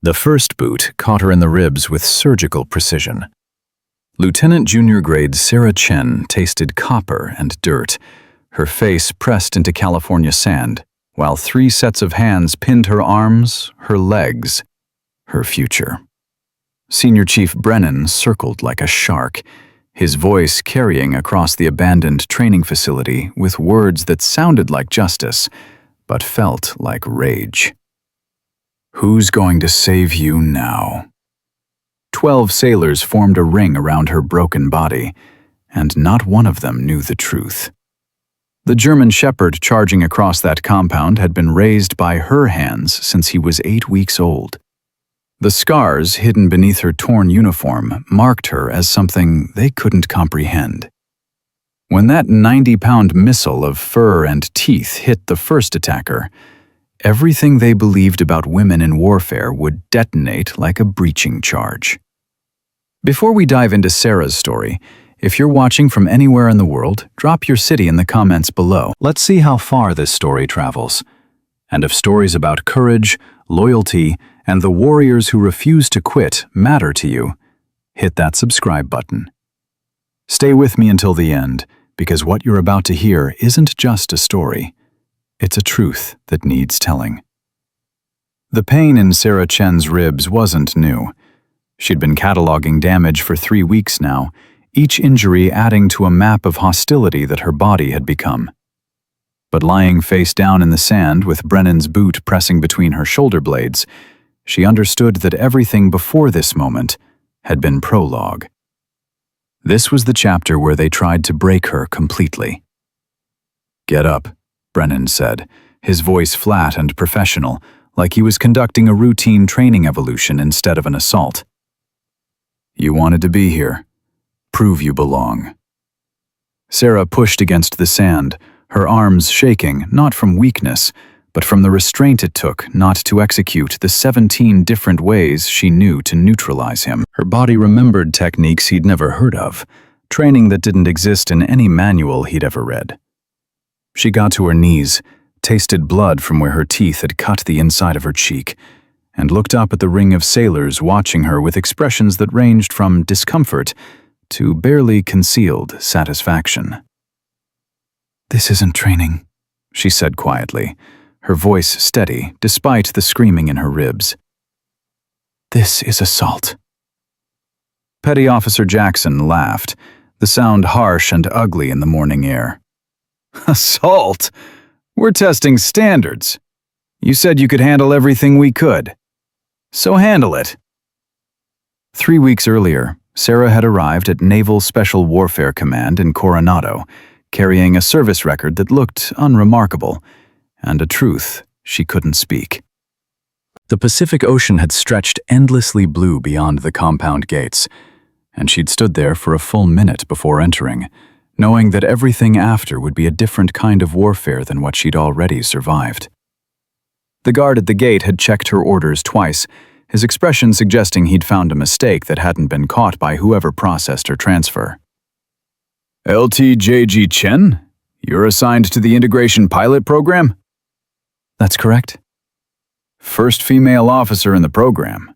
The first boot caught her in the ribs with surgical precision. Lieutenant Junior Grade Sarah Chen tasted copper and dirt, her face pressed into California sand, while 3 sets of hands pinned her arms, her legs, her future. Senior Chief Brennan circled like a shark, his voice carrying across the abandoned training facility with words that sounded like justice, but felt like rage. "Who's going to save you now?" 12 sailors formed a ring around her broken body, and not one of them knew the truth. The German shepherd charging across that compound had been raised by her hands since he was 8 weeks old. The scars hidden beneath her torn uniform marked her as something they couldn't comprehend. When that 90-pound missile of fur and teeth hit the first attacker, everything they believed about women in warfare would detonate like a breaching charge. Before we dive into Sarah's story, if you're watching from anywhere in the world, drop your city in the comments below. Let's see how far this story travels. And if stories about courage, loyalty, and the warriors who refuse to quit matter to you, hit that subscribe button. Stay with me until the end, because what you're about to hear isn't just a story. It's a truth that needs telling. The pain in Sarah Chen's ribs wasn't new. She'd been cataloging damage for 3 weeks now, each injury adding to a map of hostility that her body had become. But lying face down in the sand with Brennan's boot pressing between her shoulder blades, she understood that everything before this moment had been prologue. This was the chapter where they tried to break her completely. "Get up," Brennan said, his voice flat and professional, like he was conducting a routine training evolution instead of an assault. "You wanted to be here. Prove you belong." Sarah pushed against the sand, her arms shaking, not from weakness, but from the restraint it took not to execute the 17 different ways she knew to neutralize him. Her body remembered techniques he'd never heard of, training that didn't exist in any manual he'd ever read. She got to her knees, tasted blood from where her teeth had cut the inside of her cheek, and looked up at the ring of sailors watching her with expressions that ranged from discomfort to barely concealed satisfaction. "This isn't training," she said quietly, her voice steady despite the screaming in her ribs. "This is assault." Petty Officer Jackson laughed, the sound harsh and ugly in the morning air. "Assault? We're testing standards. You said you could handle everything we could. So handle it." 3 weeks earlier, Sarah had arrived at Naval Special Warfare Command in Coronado, carrying a service record that looked unremarkable, and a truth she couldn't speak. The Pacific Ocean had stretched endlessly blue beyond the compound gates, and she'd stood there for a full minute before entering, knowing that everything after would be a different kind of warfare than what she'd already survived. The guard at the gate had checked her orders twice, his expression suggesting he'd found a mistake that hadn't been caught by whoever processed her transfer. "LTJG Chen? You're assigned to the Integration Pilot Program?" "That's correct." "First female officer in the program."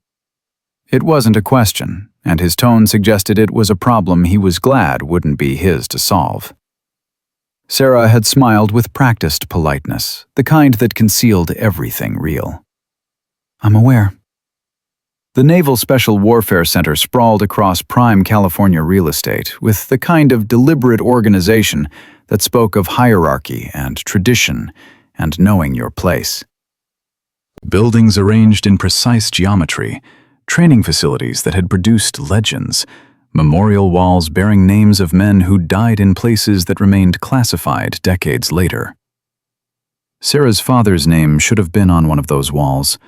It wasn't a question, and his tone suggested it was a problem he was glad wouldn't be his to solve. Sarah had smiled with practiced politeness, the kind that concealed everything real. "I'm aware." The Naval Special Warfare Center sprawled across prime California real estate with the kind of deliberate organization that spoke of hierarchy and tradition and knowing your place. Buildings arranged in precise geometry, training facilities that had produced legends, memorial walls bearing names of men who died in places that remained classified decades later. Sarah's father's name should have been on one of those walls,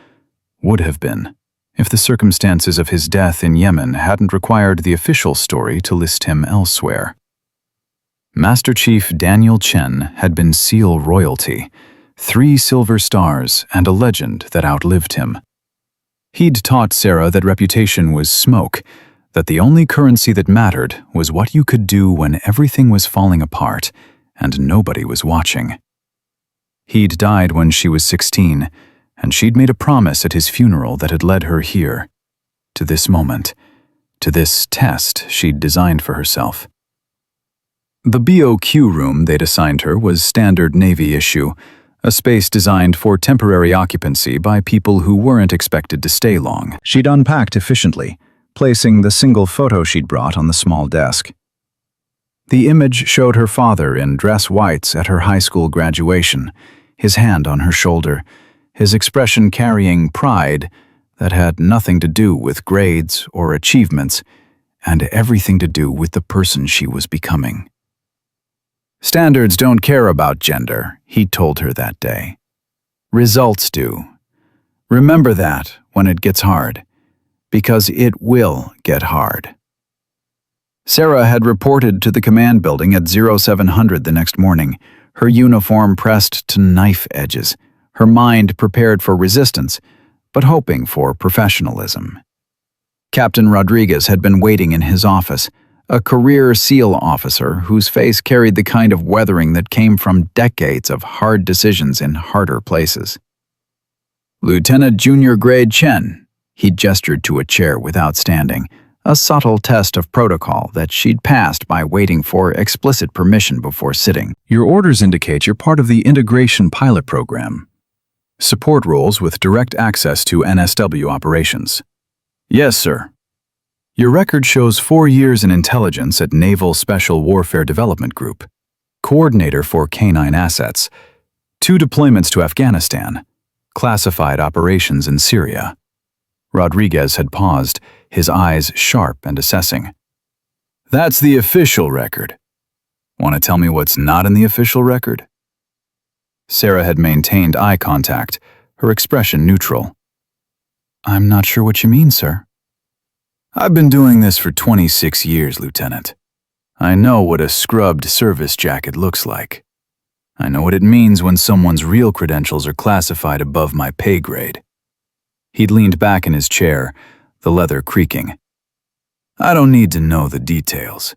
would have been, if the circumstances of his death in Yemen hadn't required the official story to list him elsewhere. Master Chief Daniel Chen had been SEAL royalty, 3 silver stars, and a legend that outlived him. He'd taught Sarah that reputation was smoke, that the only currency that mattered was what you could do when everything was falling apart and nobody was watching. He'd died when she was 16, and she'd made a promise at his funeral that had led her here, to this moment, to this test she'd designed for herself. The BOQ room they'd assigned her was standard Navy issue, a space designed for temporary occupancy by people who weren't expected to stay long. She'd unpacked efficiently, placing the single photo she'd brought on the small desk. The image showed her father in dress whites at her high school graduation, his hand on her shoulder, his expression carrying pride that had nothing to do with grades or achievements, and everything to do with the person she was becoming. Standards don't care about gender, he told her that day. Results do. Remember that when it gets hard, because it will get hard. Sarah had reported to the command building at 0700 the next morning, her uniform pressed to knife edges, her mind prepared for resistance, but hoping for professionalism. Captain Rodriguez had been waiting in his office, a career SEAL officer whose face carried the kind of weathering that came from decades of hard decisions in harder places. Lieutenant Junior Grade Chen, he gestured to a chair without standing, a subtle test of protocol that she'd passed by waiting for explicit permission before sitting. Your orders indicate you're part of the Integration Pilot Program. Support roles with direct access to NSW operations. Yes, sir. Your record shows 4 years in intelligence at Naval Special Warfare Development Group, coordinator for Canine Assets, 2 deployments to Afghanistan, classified operations in Syria. Rodriguez had paused, his eyes sharp and assessing. That's the official record. Want to tell me what's not in the official record? Sarah had maintained eye contact, her expression neutral. I'm not sure what you mean, sir. I've been doing this for 26 years, Lieutenant. I know what a scrubbed service jacket looks like. I know what it means when someone's real credentials are classified above my pay grade. He'd leaned back in his chair, the leather creaking. I don't need to know the details,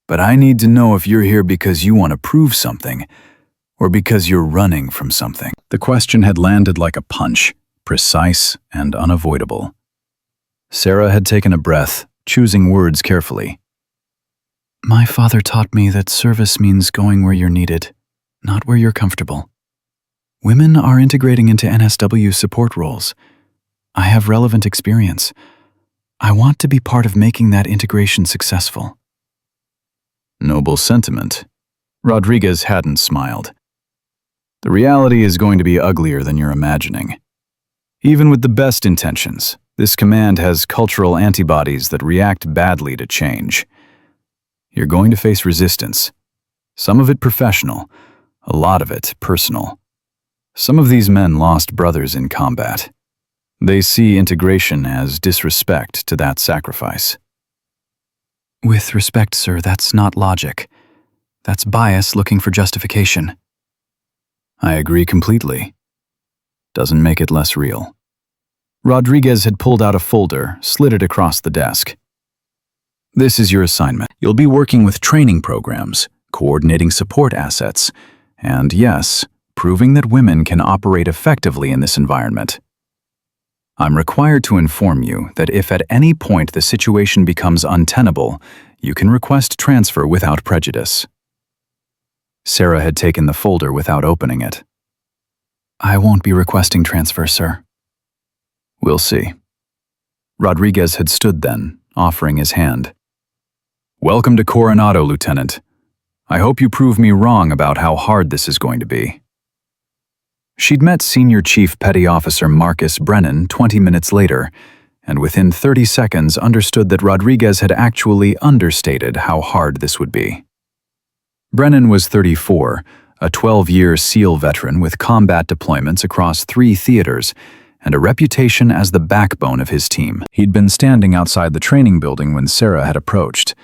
but I need to know if you're here because you want to prove something, or because you're running from something. The question had landed like a punch, precise and unavoidable. Sarah had taken a breath, choosing words carefully. My father taught me that service means going where you're needed, not where you're comfortable. Women are integrating into NSW support roles. I have relevant experience. I want to be part of making that integration successful. Noble sentiment. Rodriguez hadn't smiled. The reality is going to be uglier than you're imagining. Even with the best intentions, this command has cultural antibodies that react badly to change. You're going to face resistance. Some of it professional, a lot of it personal. Some of these men lost brothers in combat. They see integration as disrespect to that sacrifice. With respect, sir, that's not logic. That's bias looking for justification. I agree completely. Doesn't make it less real. Rodriguez had pulled out a folder, slid it across the desk. This is your assignment. You'll be working with training programs, coordinating support assets, and yes, proving that women can operate effectively in this environment. I'm required to inform you that if at any point the situation becomes untenable, you can request transfer without prejudice. Sarah had taken the folder without opening it. I won't be requesting transfer, sir. We'll see. Rodriguez had stood then, offering his hand. Welcome to Coronado, Lieutenant. I hope you prove me wrong about how hard this is going to be. She'd met Senior Chief Petty Officer Marcus Brennan 20 minutes later, and within 30 seconds understood that Rodriguez had actually understated how hard this would be. Brennan was 34, a 12-year SEAL veteran with combat deployments across 3 theaters, and a reputation as the backbone of his team. He'd been standing outside the training building when Sarah had approached,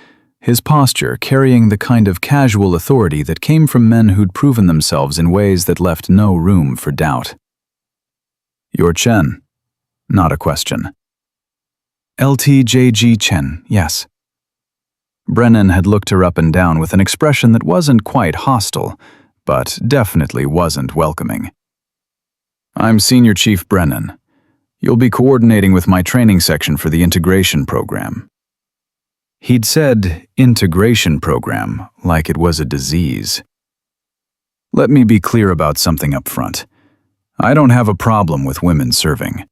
his posture carrying the kind of casual authority that came from men who'd proven themselves in ways that left no room for doubt. You're Chen. Not a question. LTJG Chen, yes. Brennan had looked her up and down with an expression that wasn't quite hostile, but definitely wasn't welcoming. I'm Senior Chief Brennan. You'll be coordinating with my training section for the integration program. He'd said integration program like it was a disease. Let me be clear about something up front. I don't have a problem with women serving.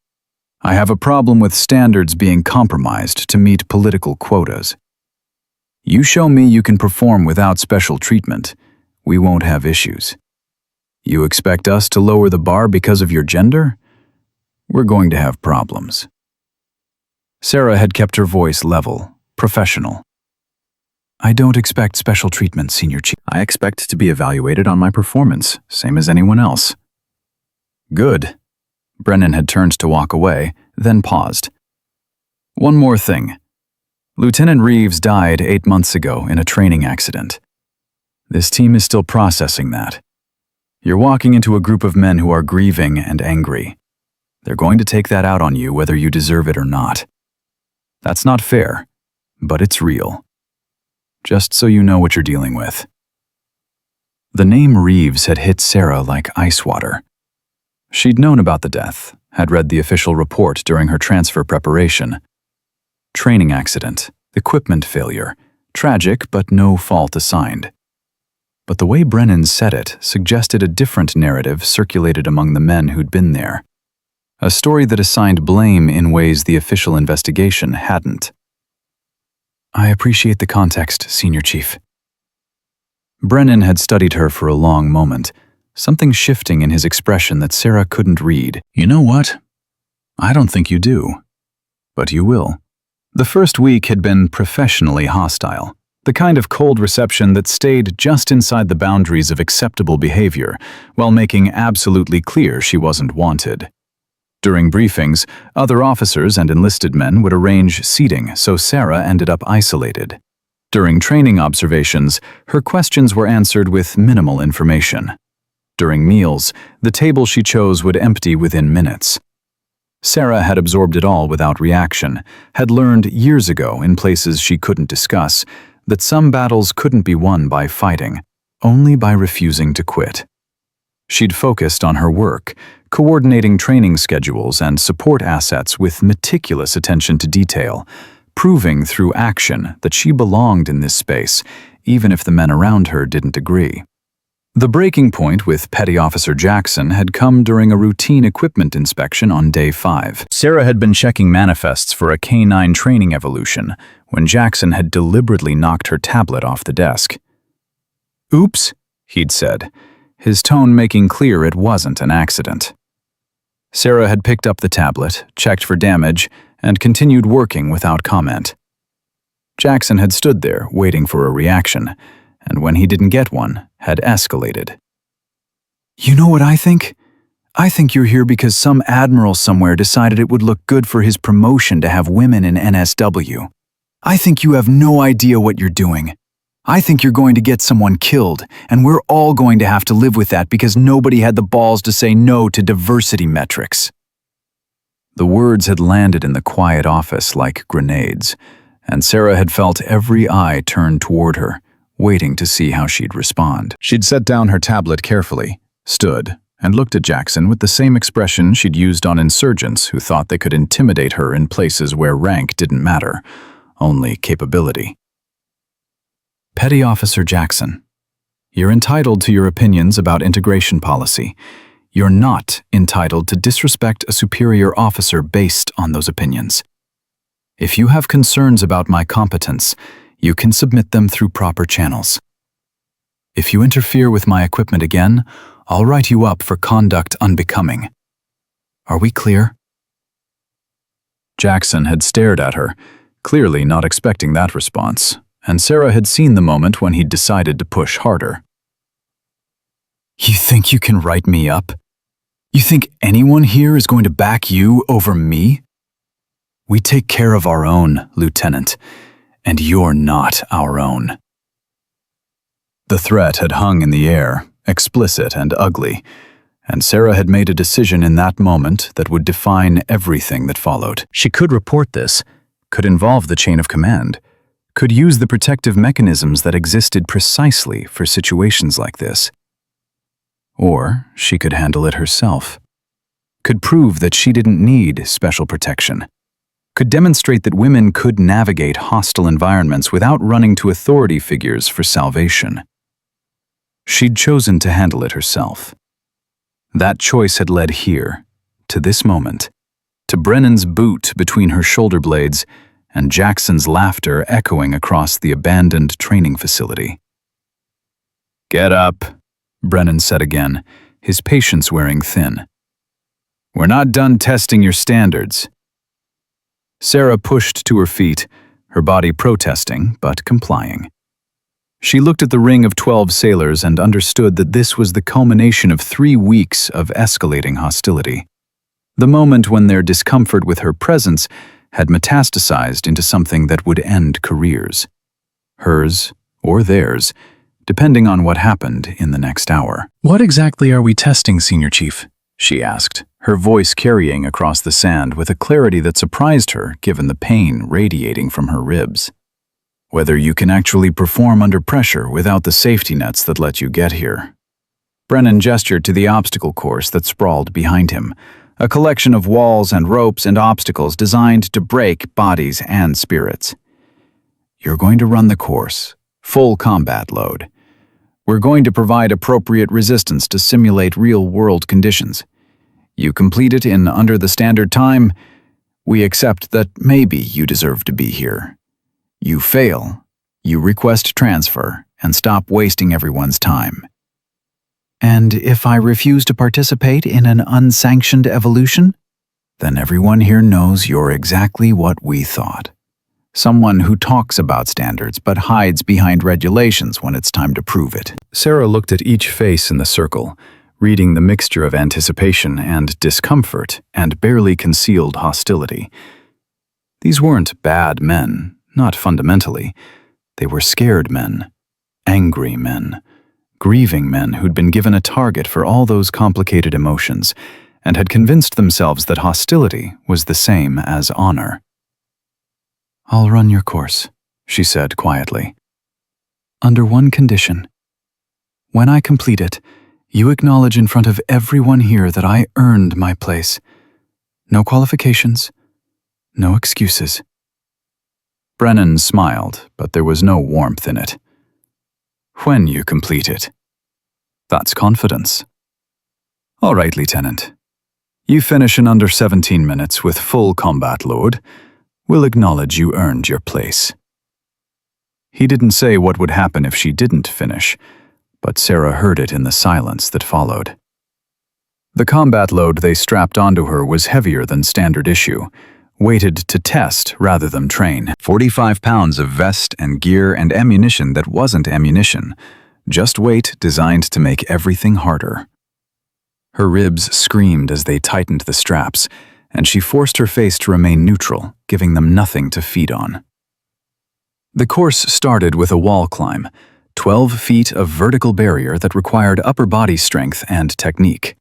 I have a problem with standards being compromised to meet political quotas. You show me you can perform without special treatment, we won't have issues. You expect us to lower the bar because of your gender? We're going to have problems. Sarah had kept her voice level, professional. I don't expect special treatment, Senior Chief. I expect to be evaluated on my performance, same as anyone else. Good. Brennan had turned to walk away, then paused. One more thing. Lieutenant Reeves died 8 months ago in a training accident. This team is still processing that. You're walking into a group of men who are grieving and angry. They're going to take that out on you whether you deserve it or not. That's not fair, but it's real. Just so you know what you're dealing with. The name Reeves had hit Sarah like ice water. She'd known about the death, had read the official report during her transfer preparation. Training accident, equipment failure, tragic but no fault assigned. But the way Brennan said it suggested a different narrative circulated among the men who'd been there. A story that assigned blame in ways the official investigation hadn't. I appreciate the context, Senior Chief. Brennan had studied her for a long moment, something shifting in his expression that Sarah couldn't read. You know what? I don't think you do. But you will. The first week had been professionally hostile, the kind of cold reception that stayed just inside the boundaries of acceptable behavior, while making absolutely clear she wasn't wanted. During briefings, other officers and enlisted men would arrange seating, so Sarah ended up isolated. During training observations, her questions were answered with minimal information. During meals, the table she chose would empty within minutes. Sarah had absorbed it all without reaction, had learned years ago in places she couldn't discuss that some battles couldn't be won by fighting, only by refusing to quit. She'd focused on her work, coordinating training schedules and support assets with meticulous attention to detail, proving through action that she belonged in this space, even if the men around her didn't agree. The breaking point with Petty Officer Jackson had come during a routine equipment inspection on day 5. Sarah had been checking manifests for a K-9 training evolution when Jackson had deliberately knocked her tablet off the desk. Oops, he'd said, his tone making clear it wasn't an accident. Sarah had picked up the tablet, checked for damage, and continued working without comment. Jackson had stood there, waiting for a reaction, and when he didn't get one, had escalated. You know what I think? I think you're here because some admiral somewhere decided it would look good for his promotion to have women in NSW. I think you have no idea what you're doing. I think you're going to get someone killed, and we're all going to have to live with that because nobody had the balls to say no to diversity metrics. The words had landed in the quiet office like grenades, and Sarah had felt every eye turn toward her, waiting to see how she'd respond. She'd set down her tablet carefully, stood, and looked at Jackson with the same expression she'd used on insurgents who thought they could intimidate her in places where rank didn't matter, only capability. Petty Officer Jackson, you're entitled to your opinions about integration policy. You're not entitled to disrespect a superior officer based on those opinions. If you have concerns about my competence, you can submit them through proper channels. If you interfere with my equipment again, I'll write you up for conduct unbecoming. Are we clear? Jackson had stared at her, clearly not expecting that response, and Sarah had seen the moment when he'd decided to push harder. You think you can write me up? You think anyone here is going to back you over me? We take care of our own, Lieutenant, and you're not our own. The threat had hung in the air, explicit and ugly, and Sarah had made a decision in that moment that would define everything that followed. She could report this, could involve the chain of command, could use the protective mechanisms that existed precisely for situations like this. Or she could handle it herself. could prove that she didn't need special protection, could demonstrate that women could navigate hostile environments without running to authority figures for salvation. She'd chosen to handle it herself. That choice had led here, to this moment, to Brennan's boot between her shoulder blades and Jackson's laughter echoing across the abandoned training facility. "Get up," Brennan said again, his patience wearing thin. "We're not done testing your standards." Sarah pushed to her feet, her body protesting but complying. She looked at the ring of 12 sailors and understood that this was the culmination of 3 weeks of escalating hostility. The moment when their discomfort with her presence had metastasized into something that would end careers. Hers or theirs, depending on what happened in the next hour. "What exactly are we testing, Senior Chief?" she asked, her voice carrying across the sand with a clarity that surprised her given the pain radiating from her ribs. "Whether you can actually perform under pressure without the safety nets that let you get here." Brennan gestured to the obstacle course that sprawled behind him, a collection of walls and ropes and obstacles designed to break bodies and spirits. "You're going to run the course, full combat load. We're going to provide appropriate resistance to simulate real-world conditions. You complete it in under the standard time, we accept that maybe you deserve to be here. You fail, you request transfer, and stop wasting everyone's time." "And if I refuse to participate in an unsanctioned evolution?" "Then everyone here knows you're exactly what we thought. Someone who talks about standards but hides behind regulations when it's time to prove it." Sarah looked at each face in the circle, reading the mixture of anticipation and discomfort and barely concealed hostility. These weren't bad men, not fundamentally. They were scared men, angry men, grieving men who'd been given a target for all those complicated emotions and had convinced themselves that hostility was the same as honor. "I'll run your course," she said quietly. "Under one condition. When I complete it, you acknowledge in front of everyone here that I earned my place. No qualifications, no excuses." Brennan smiled, but there was no warmth in it. "When you complete it." That's confidence. "All right, Lieutenant. You finish in under 17 minutes with full combat load. We'll acknowledge you earned your place." He didn't say what would happen if she didn't finish, but Sarah heard it in the silence that followed. The combat load they strapped onto her was heavier than standard issue, weighted to test rather than train. 45 pounds of vest and gear and ammunition that wasn't ammunition, just weight designed to make everything harder. Her ribs screamed as they tightened the straps, and she forced her face to remain neutral, giving them nothing to feed on. The course started with a wall climb, 12 feet of vertical barrier that required upper body strength and technique.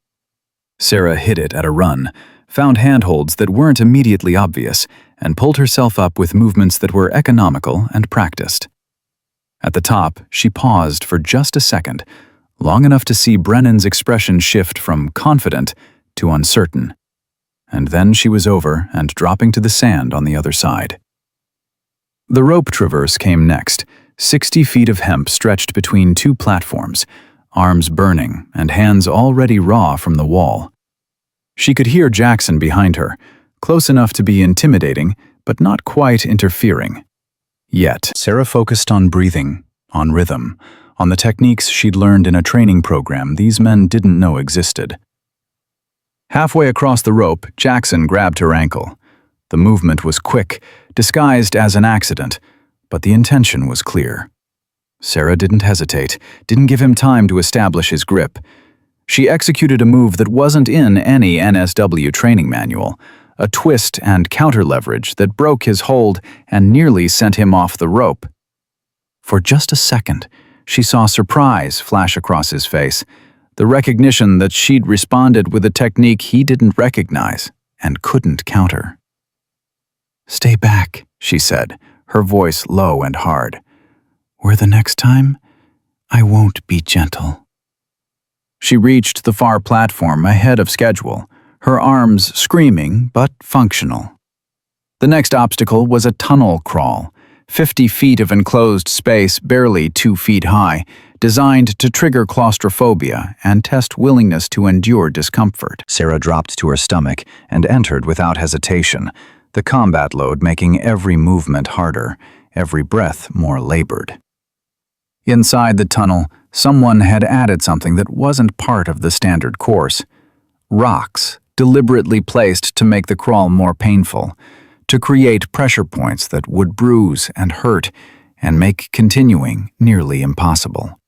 Sarah hit it at a run, found handholds that weren't immediately obvious, and pulled herself up with movements that were economical and practiced. At the top, she paused for just a second, long enough to see Brennan's expression shift from confident to uncertain. And then she was over and dropping to the sand on the other side. The rope traverse came next, 60 feet of hemp stretched between 2 platforms, arms burning and hands already raw from the wall. She could hear Jackson behind her, close enough to be intimidating, but not quite interfering. Yet, Sarah focused on breathing, on rhythm, on the techniques she'd learned in a training program these men didn't know existed. Halfway across the rope, Jackson grabbed her ankle. The movement was quick, disguised as an accident, but the intention was clear. Sarah didn't hesitate, didn't give him time to establish his grip. She executed a move that wasn't in any NSW training manual, a twist and counter leverage that broke his hold and nearly sent him off the rope. For just a second, she saw surprise flash across his face, the recognition that she'd responded with a technique he didn't recognize and couldn't counter. "Stay back," she said, her voice low and hard. "Where the next time, I won't be gentle." She reached the far platform ahead of schedule, her arms screaming but functional. The next obstacle was a tunnel crawl, 50 feet of enclosed space barely 2 feet high, designed to trigger claustrophobia and test willingness to endure discomfort. Sarah dropped to her stomach and entered without hesitation, the combat load making every movement harder, every breath more labored. Inside the tunnel, someone had added something that wasn't part of the standard course. Rocks, deliberately placed to make the crawl more painful, to create pressure points that would bruise and hurt and make continuing nearly impossible.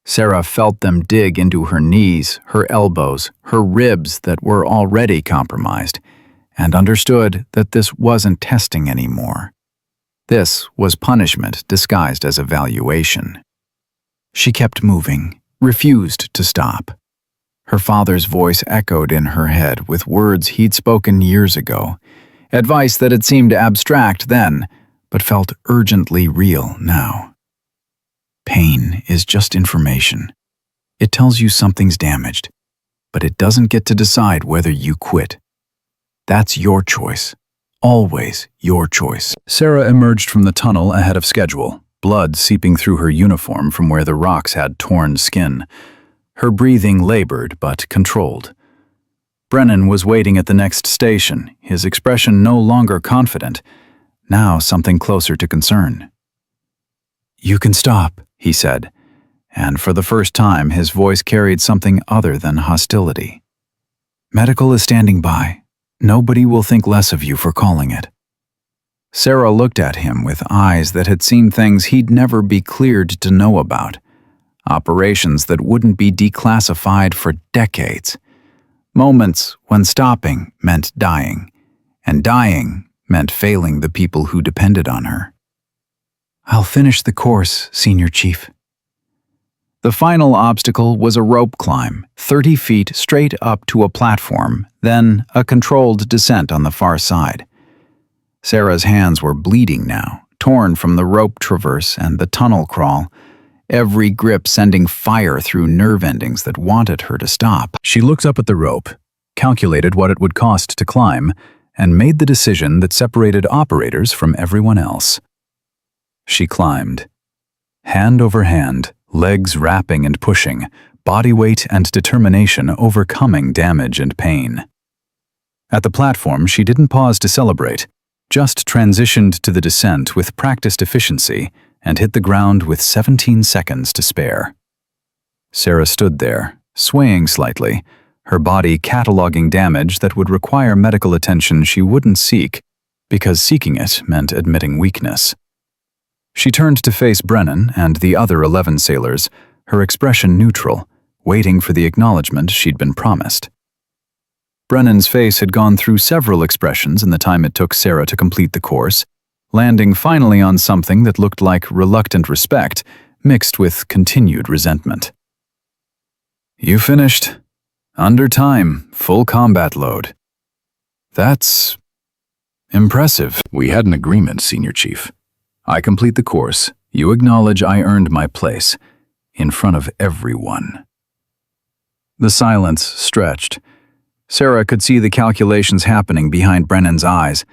Sarah felt them dig into her knees, her elbows, her ribs that were already compromised, and understood that this wasn't testing anymore. This was punishment disguised as evaluation. She kept moving, refused to stop. Her father's voice echoed in her head with words he'd spoken years ago, advice that had seemed abstract then, but felt urgently real now. Pain is just information. It tells you something's damaged, but it doesn't get to decide whether you quit. That's your choice. Always your choice. Sarah emerged from the tunnel ahead of schedule, blood seeping through her uniform from where the rocks had torn skin. Her breathing labored but controlled. Brennan was waiting at the next station, his expression no longer confident, now something closer to concern. "You can stop," he said, and for the first time his voice carried something other than hostility. "Medical is standing by. Nobody will think less of you for calling it." Sarah looked at him with eyes that had seen things he'd never be cleared to know about, operations that wouldn't be declassified for decades. Moments when stopping meant dying, and dying meant failing the people who depended on her. "I'll finish the course, Senior Chief." The final obstacle was a rope climb, 30 feet straight up to a platform, then a controlled descent on the far side. Sarah's hands were bleeding now, torn from the rope traverse and the tunnel crawl, every grip sending fire through nerve endings that wanted her to stop. She looked up at the rope, calculated what it would cost to climb, and made the decision that separated operators from everyone else. She climbed. Hand over hand, legs wrapping and pushing, body weight and determination overcoming damage and pain. At the platform, she didn't pause to celebrate, just transitioned to the descent with practiced efficiency and hit the ground with 17 seconds to spare. Sarah stood there, swaying slightly, her body cataloging damage that would require medical attention she wouldn't seek, because seeking it meant admitting weakness. She turned to face Brennan and the other 11 sailors, her expression neutral, waiting for the acknowledgement she'd been promised. Brennan's face had gone through several expressions in the time it took Sarah to complete the course, landing finally on something that looked like reluctant respect, mixed with continued resentment. "You finished. Under time, full combat load. That's impressive." "We had an agreement, Senior Chief. I complete the course. You acknowledge I earned my place, in front of everyone." The silence stretched. Sarah could see the calculations happening behind Brennan's eyes,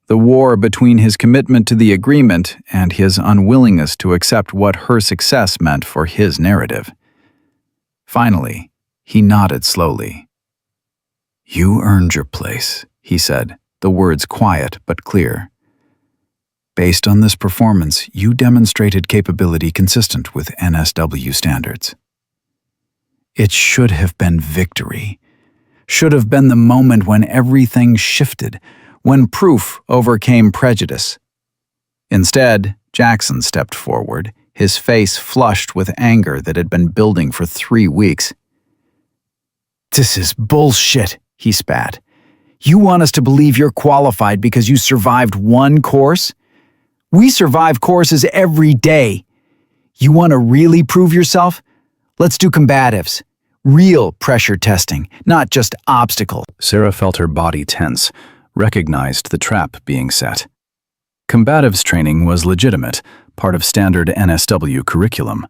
the war between his commitment to the agreement and his unwillingness to accept what her success meant for his narrative. Finally, he nodded slowly. "You earned your place," he said, the words quiet but clear. "Based on this performance, you demonstrated capability consistent with NSW standards." It should have been victory. Should have been the moment when everything shifted, when proof overcame prejudice. Instead, Jackson stepped forward, his face flushed with anger that had been building for 3 weeks. "This is bullshit," he spat. "You want us to believe you're qualified because you survived one course? We survive courses every day. You want to really prove yourself? Let's do combatives. Real pressure testing, not just obstacle." Sarah felt her body tense, recognized the trap being set. Combatives training was legitimate, part of standard NSW curriculum.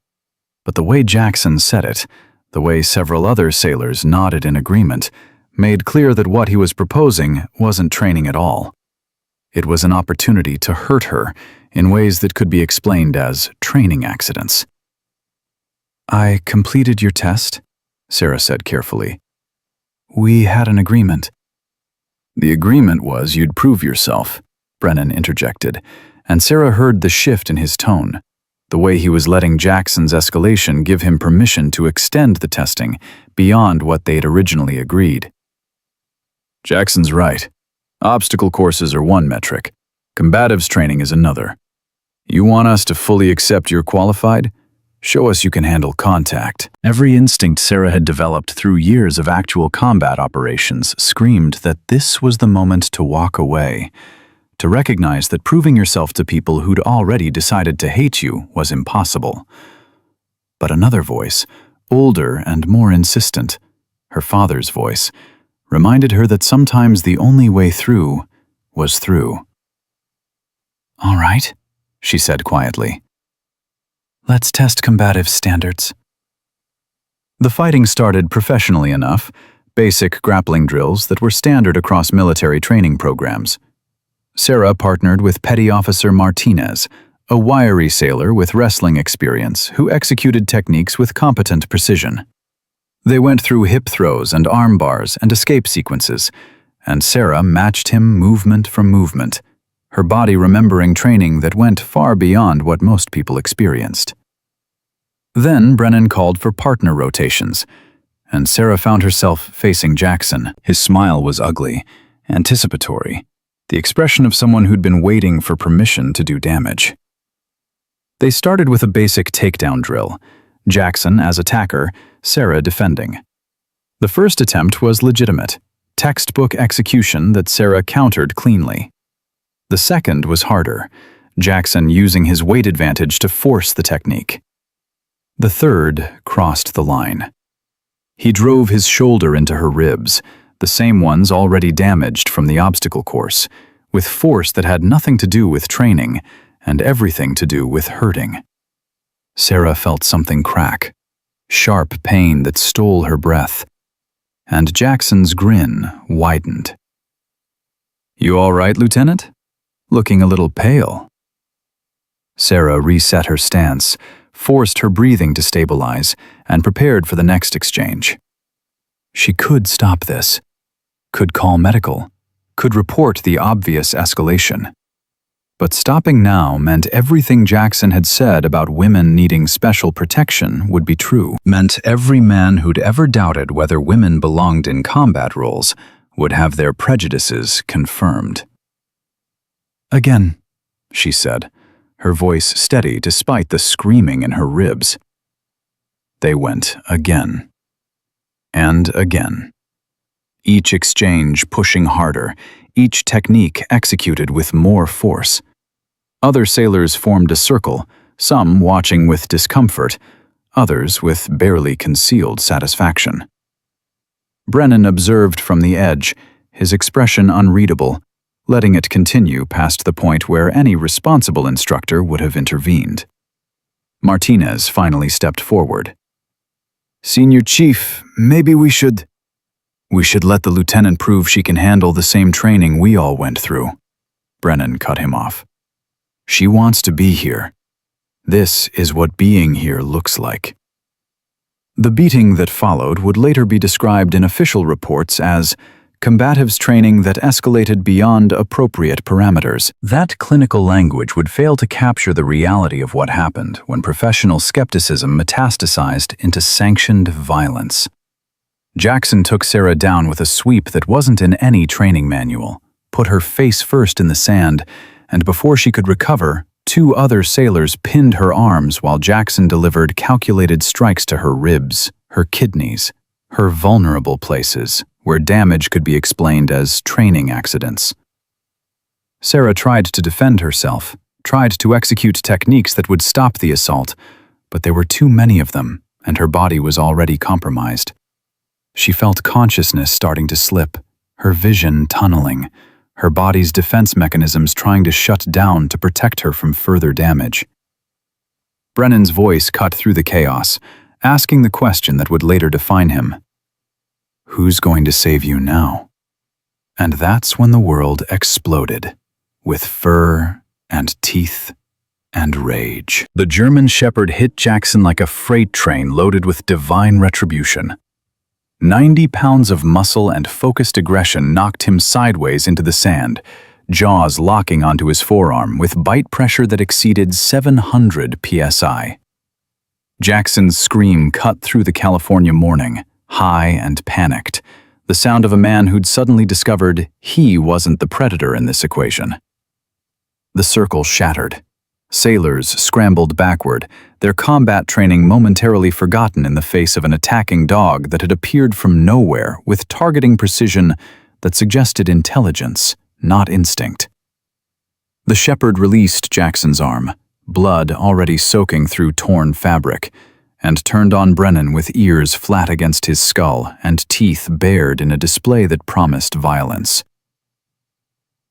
But the way Jackson said it, the way several other sailors nodded in agreement, made clear that what he was proposing wasn't training at all. It was an opportunity to hurt her in ways that could be explained as training accidents. "I completed your test," Sarah said carefully. "We had an agreement." "The agreement was you'd prove yourself," Brennan interjected, and Sarah heard the shift in his tone, the way he was letting Jackson's escalation give him permission to extend the testing beyond what they'd originally agreed. "Jackson's right. Obstacle courses are one metric. Combatives training is another. You want us to fully accept you're qualified? Show us you can handle contact." Every instinct Sarah had developed through years of actual combat operations screamed that this was the moment to walk away, to recognize that proving yourself to people who'd already decided to hate you was impossible. But another voice, older and more insistent, her father's voice, reminded her that sometimes the only way through was through. "All right," she said quietly. "Let's test combative standards." The fighting started professionally enough, basic grappling drills that were standard across military training programs. Sarah partnered with Petty Officer Martinez, a wiry sailor with wrestling experience who executed techniques with competent precision. They went through hip throws and arm bars and escape sequences, and Sarah matched him movement from movement, her body remembering training that went far beyond what most people experienced. Then Brennan called for partner rotations, and Sarah found herself facing Jackson. His smile was ugly, anticipatory, the expression of someone who'd been waiting for permission to do damage. They started with a basic takedown drill, Jackson as attacker, Sarah defending. The first attempt was legitimate, textbook execution that Sarah countered cleanly. The second was harder, Jackson using his weight advantage to force the technique. The third crossed the line. He drove his shoulder into her ribs, the same ones already damaged from the obstacle course, with force that had nothing to do with training and everything to do with hurting. Sarah felt something crack, sharp pain that stole her breath, and Jackson's grin widened. "You all right, Lieutenant? Looking a little pale." Sarah reset her stance, forced her breathing to stabilize, and prepared for the next exchange. She could stop this, could call medical, could report the obvious escalation. But stopping now meant everything Jackson had said about women needing special protection would be true. Meant every man who'd ever doubted whether women belonged in combat roles would have their prejudices confirmed. "Again," she said, her voice steady despite the screaming in her ribs. They went again. And again. Each exchange pushing harder, each technique executed with more force. Other sailors formed a circle, some watching with discomfort, others with barely concealed satisfaction. Brennan observed from the edge, his expression unreadable, letting it continue past the point where any responsible instructor would have intervened. Martinez finally stepped forward. "Senior Chief, maybe we should let the lieutenant prove she can handle the same training we all went through." Brennan cut him off. "She wants to be here. This is what being here looks like." The beating that followed would later be described in official reports as combatives training that escalated beyond appropriate parameters. That clinical language would fail to capture the reality of what happened when professional skepticism metastasized into sanctioned violence. Jackson took Sarah down with a sweep that wasn't in any training manual, put her face first in the sand, and before she could recover, two other sailors pinned her arms while Jackson delivered calculated strikes to her ribs, her kidneys, her vulnerable places, where damage could be explained as training accidents. Sarah tried to defend herself, tried to execute techniques that would stop the assault, but there were too many of them, and her body was already compromised. She felt consciousness starting to slip, her vision tunneling, her body's defense mechanisms trying to shut down to protect her from further damage. Brennan's voice cut through the chaos, asking the question that would later define him. Who's going to save you now? And that's when the world exploded, with fur and teeth and rage. The German Shepherd hit Jackson like a freight train loaded with divine retribution. 90 pounds of muscle and focused aggression knocked him sideways into the sand, jaws locking onto his forearm with bite pressure that exceeded 700 psi. Jackson's scream cut through the California morning, high and panicked, the sound of a man who'd suddenly discovered he wasn't the predator in this equation. The circle shattered. Sailors scrambled backward, their combat training momentarily forgotten in the face of an attacking dog that had appeared from nowhere with targeting precision that suggested intelligence, not instinct. The shepherd released Jackson's arm, blood already soaking through torn fabric, and turned on Brennan with ears flat against his skull and teeth bared in a display that promised violence.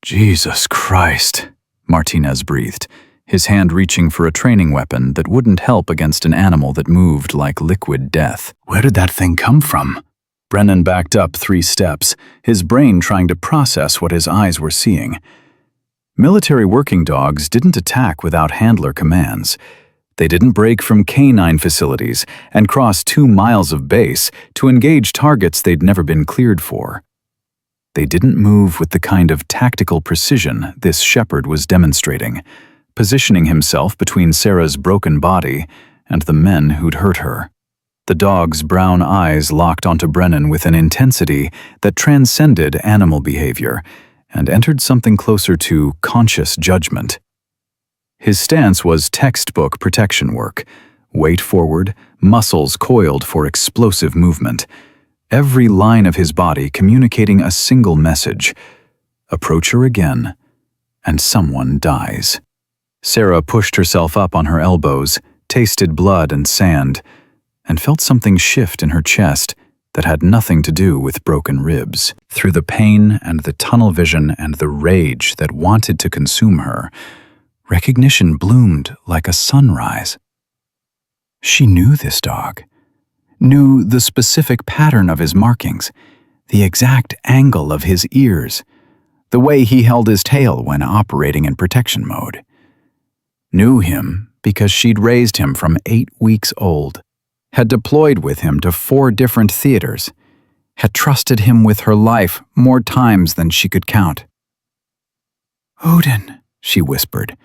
"Jesus Christ," Martinez breathed, his hand reaching for a training weapon that wouldn't help against an animal that moved like liquid death. "Where did that thing come from?" Brennan backed up 3 steps, his brain trying to process what his eyes were seeing. Military working dogs didn't attack without handler commands. They didn't break from canine facilities and cross 2 miles of base to engage targets they'd never been cleared for. They didn't move with the kind of tactical precision this shepherd was demonstrating, positioning himself between Sarah's broken body and the men who'd hurt her. The dog's brown eyes locked onto Brennan with an intensity that transcended animal behavior and entered something closer to conscious judgment. His stance was textbook protection work, weight forward, muscles coiled for explosive movement, every line of his body communicating a single message: approach her again, and someone dies. Sarah pushed herself up on her elbows, tasted blood and sand, and felt something shift in her chest that had nothing to do with broken ribs. Through the pain and the tunnel vision and the rage that wanted to consume her, recognition bloomed like a sunrise. She knew this dog, knew the specific pattern of his markings, the exact angle of his ears, the way he held his tail when operating in protection mode. Knew him because she'd raised him from 8 weeks old, had deployed with him to 4 different theaters, had trusted him with her life more times than she could count. "Odin," she whispered,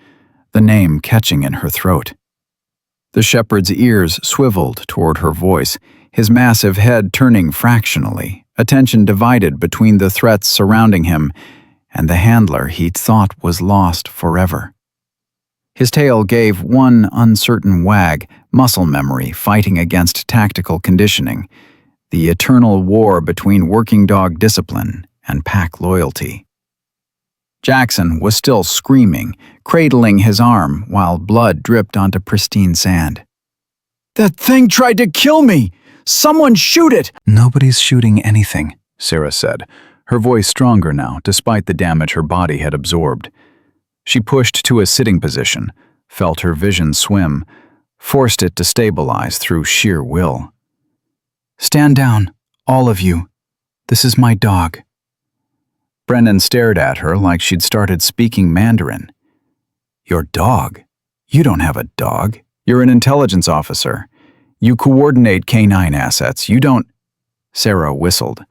the name catching in her throat. The shepherd's ears swiveled toward her voice, his massive head turning fractionally, attention divided between the threats surrounding him and the handler he'd thought was lost forever. His tail gave one uncertain wag, muscle memory fighting against tactical conditioning, the eternal war between working dog discipline and pack loyalty. Jackson was still screaming, cradling his arm while blood dripped onto pristine sand. "That thing tried to kill me! Someone shoot it!" "Nobody's shooting anything," Sarah said, her voice stronger now despite the damage her body had absorbed. She pushed to a sitting position, felt her vision swim, forced it to stabilize through sheer will. "Stand down, all of you. This is my dog." Brennan stared at her like she'd started speaking Mandarin. "Your dog? You don't have a dog. You're an intelligence officer. You coordinate canine assets. You don't—" Sarah whistled.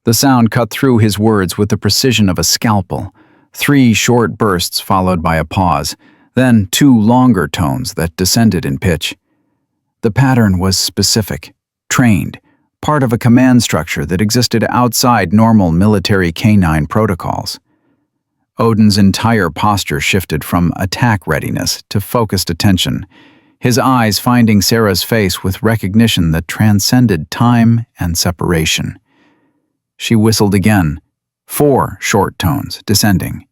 The sound cut through his words with the precision of a scalpel. 3 short bursts followed by a pause, then 2 longer tones that descended in pitch. The pattern was specific, trained, part of a command structure that existed outside normal military canine protocols. Odin's entire posture shifted from attack readiness to focused attention, his eyes finding Sarah's face with recognition that transcended time and separation. She whistled again, 4 short tones, descending.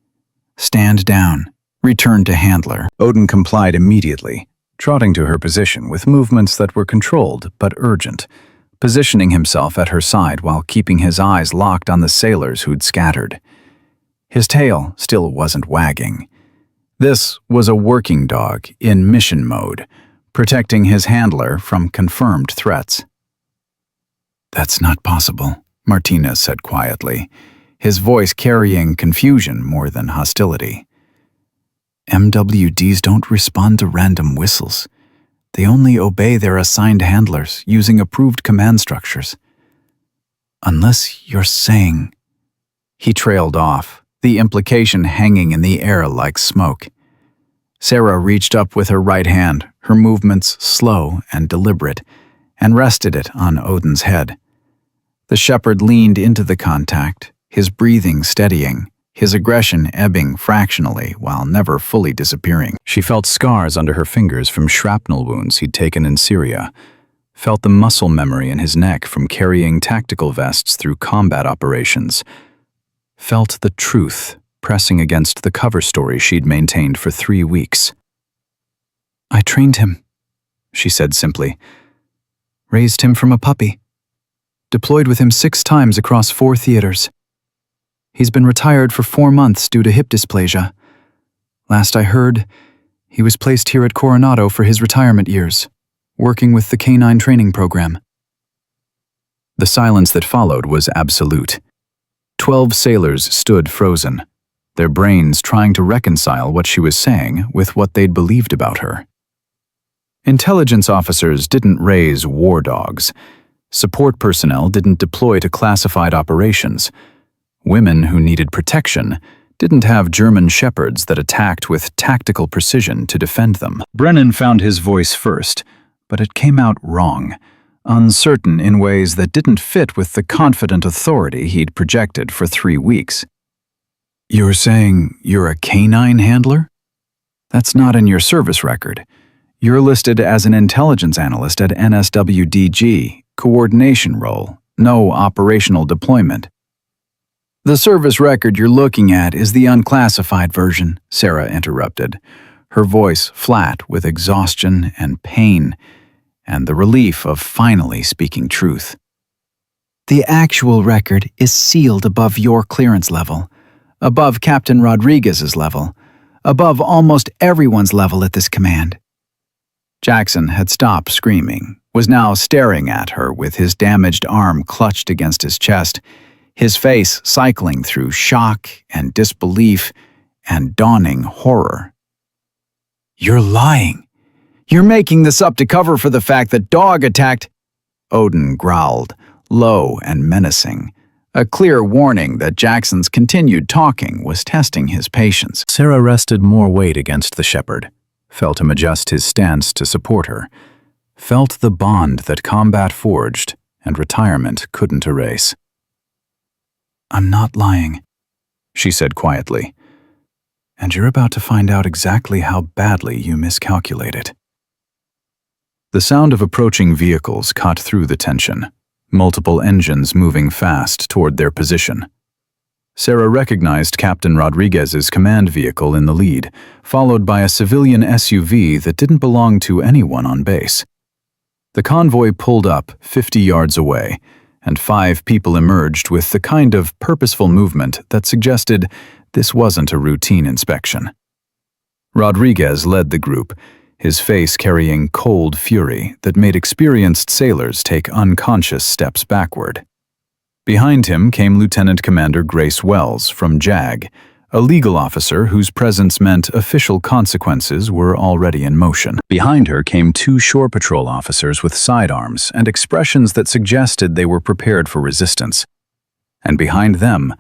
"Stand down. Return to handler." Odin complied immediately, trotting to her position with movements that were controlled but urgent, positioning himself at her side while keeping his eyes locked on the sailors who'd scattered. His tail still wasn't wagging. This was a working dog in mission mode, protecting his handler from confirmed threats. "That's not possible," Martinez said quietly, his voice carrying confusion more than hostility. MWDs don't respond to random whistles. They only obey their assigned handlers using approved command structures. Unless you're saying... He trailed off, the implication hanging in the air like smoke. Sarah reached up with her right hand, her movements slow and deliberate, and rested it on Odin's head. The shepherd leaned into the contact, his breathing steadying, his aggression ebbing fractionally while never fully disappearing. She felt scars under her fingers from shrapnel wounds he'd taken in Syria, felt the muscle memory in his neck from carrying tactical vests through combat operations, felt the truth pressing against the cover story she'd maintained for 3 weeks. I trained him, she said simply. Raised him from a puppy. Deployed with him 6 times across 4 theaters. He's been retired for 4 months due to hip dysplasia. Last I heard, he was placed here at Coronado for his retirement years, working with the Canine Training Program. The silence that followed was absolute. 12 sailors stood frozen, their brains trying to reconcile what she was saying with what they'd believed about her. Intelligence officers didn't raise war dogs. Support personnel didn't deploy to classified operations. Women who needed protection didn't have German shepherds that attacked with tactical precision to defend them. Brennan found his voice first, but it came out wrong, uncertain in ways that didn't fit with the confident authority he'd projected for 3 weeks. You're saying you're a canine handler? That's not in your service record. You're listed as an intelligence analyst at NSWDG, coordination role, no operational deployment. The service record you're looking at is the unclassified version, Sarah interrupted, her voice flat with exhaustion and pain, and the relief of finally speaking truth. The actual record is sealed above your clearance level, above Captain Rodriguez's level, above almost everyone's level at this command. Jackson had stopped screaming, was now staring at her with his damaged arm clutched against his chest, his face cycling through shock and disbelief and dawning horror. You're lying. You're making this up to cover for the fact that Dog attacked... Odin growled, low and menacing, a clear warning that Jackson's continued talking was testing his patience. Sarah rested more weight against the shepherd, felt him adjust his stance to support her, felt the bond that combat forged and retirement couldn't erase. I'm not lying, she said quietly, and you're about to find out exactly how badly you miscalculated. The sound of approaching vehicles cut through the tension, multiple engines moving fast toward their position. Sarah recognized Captain Rodriguez's command vehicle in the lead, followed by a civilian SUV that didn't belong to anyone on base. The convoy pulled up 50 yards away, and 5 people emerged with the kind of purposeful movement that suggested this wasn't a routine inspection. Rodriguez led the group, his face carrying cold fury that made experienced sailors take unconscious steps backward. Behind him came Lieutenant Commander Grace Wells from JAG, a legal officer whose presence meant official consequences were already in motion. Behind her came 2 shore patrol officers with sidearms and expressions that suggested they were prepared for resistance. And behind them,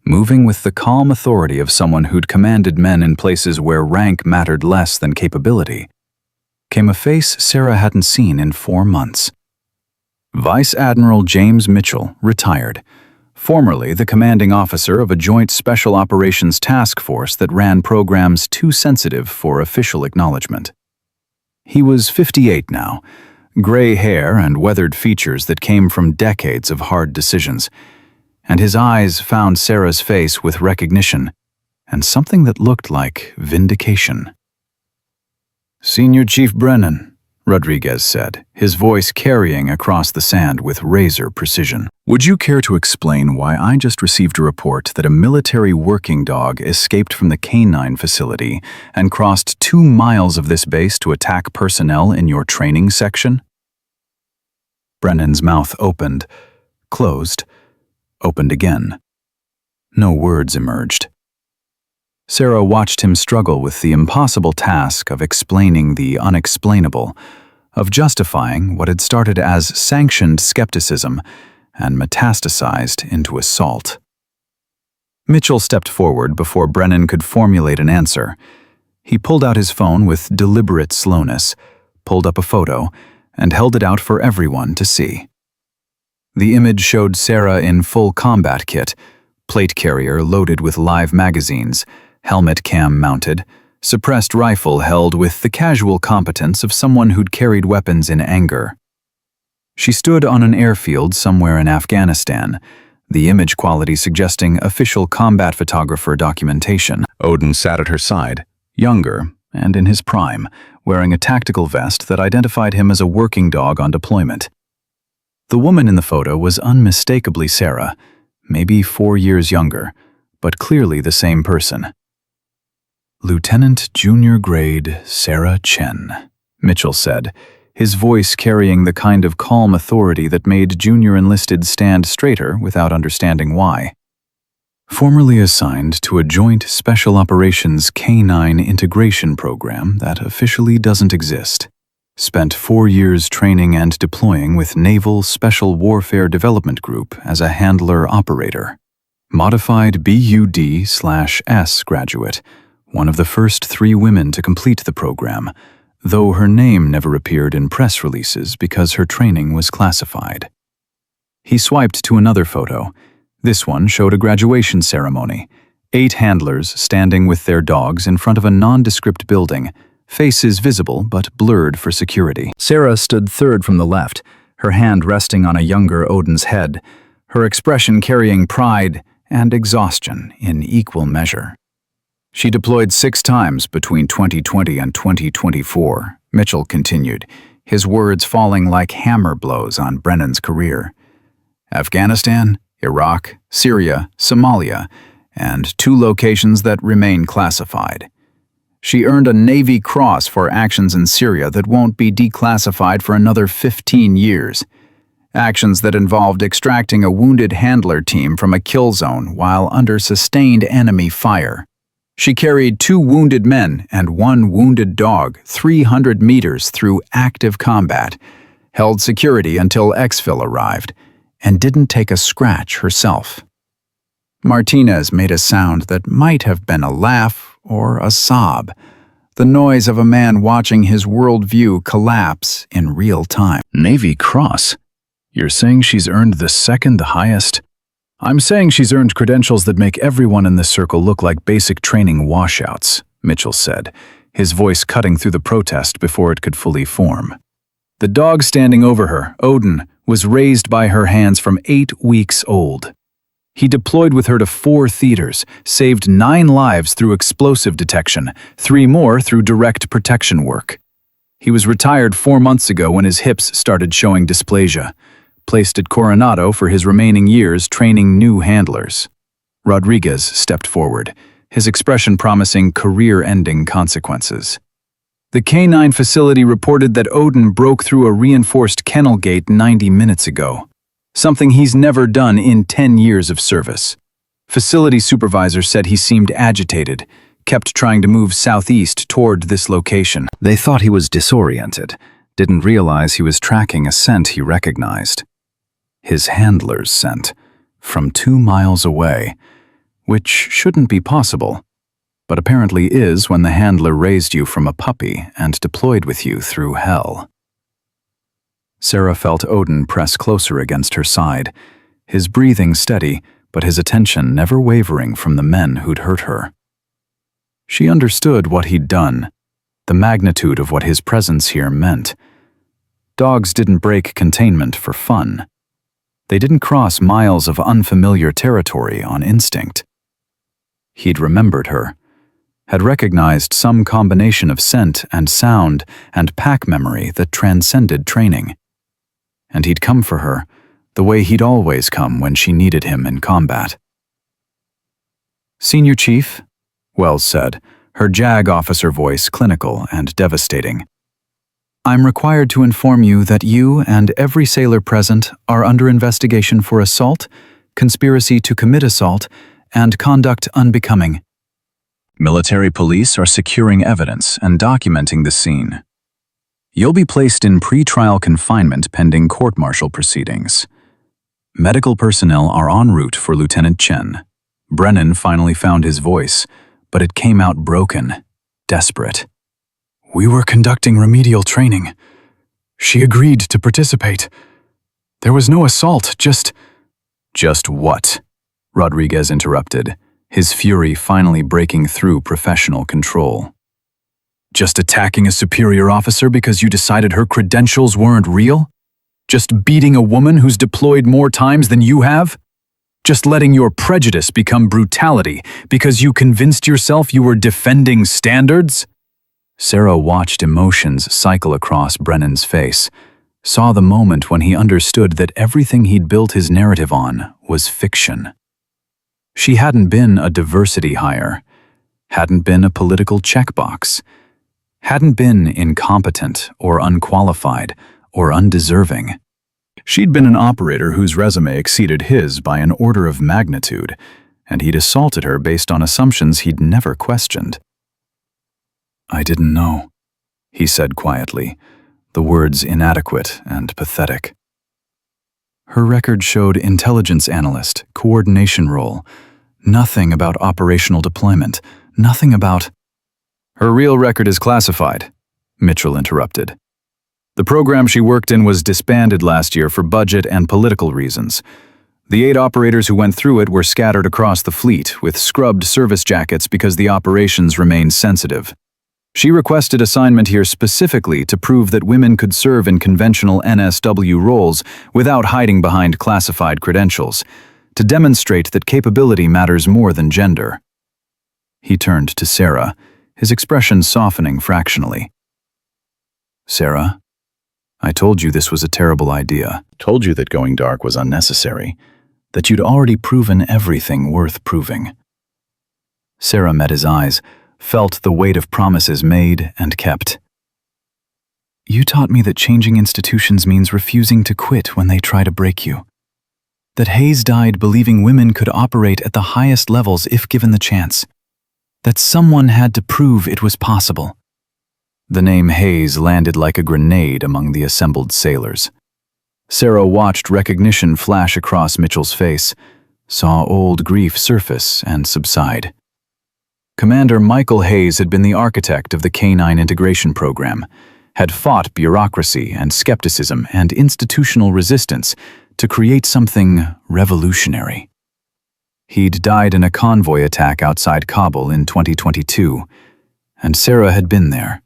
moving with the calm authority of someone who'd commanded men in places where rank mattered less than capability, came a face Sarah hadn't seen in 4 months. Vice Admiral James Mitchell, retired, formerly the commanding officer of a joint special operations task force that ran programs too sensitive for official acknowledgement. He was 58 now, gray hair and weathered features that came from decades of hard decisions, and his eyes found Sarah's face with recognition and something that looked like vindication. Senior Chief Brennan, Rodriguez said, his voice carrying across the sand with razor precision. Would you care to explain why I just received a report that a military working dog escaped from the canine facility and crossed 2 miles of this base to attack personnel in your training section? Brennan's mouth opened, closed, opened again. No words emerged. Sarah watched him struggle with the impossible task of explaining the unexplainable, of justifying what had started as sanctioned skepticism and metastasized into assault. Mitchell stepped forward before Brennan could formulate an answer. He pulled out his phone with deliberate slowness, pulled up a photo, and held it out for everyone to see. The image showed Sarah in full combat kit, plate carrier loaded with live magazines, helmet cam mounted, suppressed rifle held with the casual competence of someone who'd carried weapons in anger. She stood on an airfield somewhere in Afghanistan, the image quality suggesting official combat photographer documentation. Odin sat at her side, younger and in his prime, wearing a tactical vest that identified him as a working dog on deployment. The woman in the photo was unmistakably Sarah, maybe 4 years younger, but clearly the same person. "Lieutenant Junior Grade Sarah Chen," Mitchell said, his voice carrying the kind of calm authority that made junior enlisted stand straighter without understanding why. "Formerly assigned to a joint Special Operations K-9 integration program that officially doesn't exist. Spent 4 years training and deploying with Naval Special Warfare Development Group as a handler-operator. Modified BUD/S graduate, one of the first 3 women to complete the program, though her name never appeared in press releases because her training was classified." He swiped to another photo. This one showed a graduation ceremony. 8 handlers standing with their dogs in front of a nondescript building, faces visible but blurred for security. Sarah stood third from the left, her hand resting on a younger Odin's head, her expression carrying pride and exhaustion in equal measure. "She deployed 6 times between 2020 and 2024, Mitchell continued, his words falling like hammer blows on Brennan's career. "Afghanistan, Iraq, Syria, Somalia, and 2 locations that remain classified. She earned a Navy Cross for actions in Syria that won't be declassified for another 15 years. Actions that involved extracting a wounded handler team from a kill zone while under sustained enemy fire. She carried 2 wounded men and 1 wounded dog 300 meters through active combat, held security until exfil arrived, and didn't take a scratch herself." Martinez made a sound that might have been a laugh or a sob, the noise of a man watching his worldview collapse in real time. "Navy Cross? You're saying she's earned the 2nd highest?" "I'm saying she's earned credentials that make everyone in this circle look like basic training washouts," Mitchell said, his voice cutting through the protest before it could fully form. "The dog standing over her, Odin, was raised by her hands from 8 weeks old. He deployed with her to 4 theaters, saved 9 lives through explosive detection, 3 more through direct protection work. He was retired 4 months ago when his hips started showing dysplasia. Placed at Coronado for his remaining years training new handlers." Rodriguez stepped forward, his expression promising career-ending consequences. "The K-9 facility reported that Odin broke through a reinforced kennel gate 90 minutes ago, something he's never done in 10 years of service. Facility supervisor said he seemed agitated, kept trying to move southeast toward this location. They thought he was disoriented, didn't realize he was tracking a scent he recognized. His handler's scent, from 2 miles away, which shouldn't be possible, but apparently is when the handler raised you from a puppy and deployed with you through hell." Sarah felt Odin press closer against her side, his breathing steady, but his attention never wavering from the men who'd hurt her. She understood what he'd done, the magnitude of what his presence here meant. Dogs didn't break containment for fun. They didn't cross miles of unfamiliar territory on instinct. He'd remembered her, had recognized some combination of scent and sound and pack memory that transcended training. And he'd come for her, the way he'd always come when she needed him in combat. "Senior Chief," Wells said, her JAG officer voice clinical and devastating. "I'm required to inform you that you and every sailor present are under investigation for assault, conspiracy to commit assault, and conduct unbecoming. Military police are securing evidence and documenting the scene. You'll be placed in pre-trial confinement pending court-martial proceedings. Medical personnel are en route for Lieutenant Chen. Brennan finally found his voice, but it came out broken, desperate. We were conducting remedial training. She agreed to participate. There was no assault, just... Just what? Rodriguez interrupted, his fury finally breaking through professional control. Just attacking a superior officer because you decided her credentials weren't real? Just beating a woman who's deployed more times than you have? Just letting your prejudice become brutality because you convinced yourself you were defending standards? Sarah watched emotions cycle across Brennan's face, saw the moment when he understood that everything he'd built his narrative on was fiction. She hadn't been a diversity hire, hadn't been a political checkbox, hadn't been incompetent or unqualified or undeserving. She'd been an operator whose resume exceeded his by an order of magnitude, and he'd assaulted her based on assumptions he'd never questioned. I didn't know, he said quietly, the words inadequate and pathetic. Her record showed intelligence analyst, coordination role, nothing about operational deployment, nothing about... Her real record is classified, Mitchell interrupted. The program she worked in was disbanded last year for budget and political reasons. The 8 operators who went through it were scattered across the fleet with scrubbed service jackets because the operations remained sensitive. She requested assignment here specifically to prove that women could serve in conventional NSW roles without hiding behind classified credentials, to demonstrate that capability matters more than gender. He turned to Sarah, his expression softening fractionally. Sarah, I told you this was a terrible idea. Told you that going dark was unnecessary, that you'd already proven everything worth proving. Sarah met his eyes, felt the weight of promises made and kept. You taught me that changing institutions means refusing to quit when they try to break you. That Hayes died believing women could operate at the highest levels if given the chance. That someone had to prove it was possible. The name Hayes landed like a grenade among the assembled sailors. Sarah watched recognition flash across Mitchell's face, saw old grief surface and subside. Commander Michael Hayes had been the architect of the K-9 integration program, had fought bureaucracy and skepticism and institutional resistance to create something revolutionary. He'd died in a convoy attack outside Kabul in 2022, and Sarah had been there,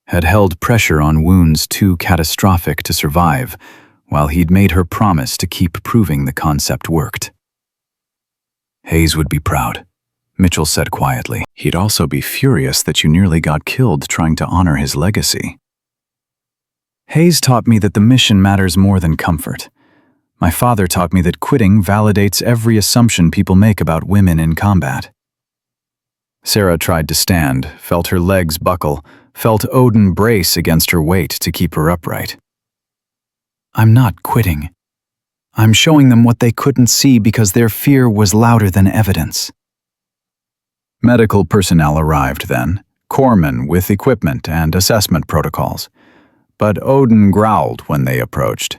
had held pressure on wounds too catastrophic to survive, while he'd made her promise to keep proving the concept worked. Hayes would be proud, Mitchell said quietly. He'd also be furious that you nearly got killed trying to honor his legacy. Hayes taught me that the mission matters more than comfort. My father taught me that quitting validates every assumption people make about women in combat. Sarah tried to stand, felt her legs buckle, felt Odin brace against her weight to keep her upright. I'm not quitting. I'm showing them what they couldn't see because their fear was louder than evidence. Medical personnel arrived then, corpsmen with equipment and assessment protocols. But Odin growled when they approached.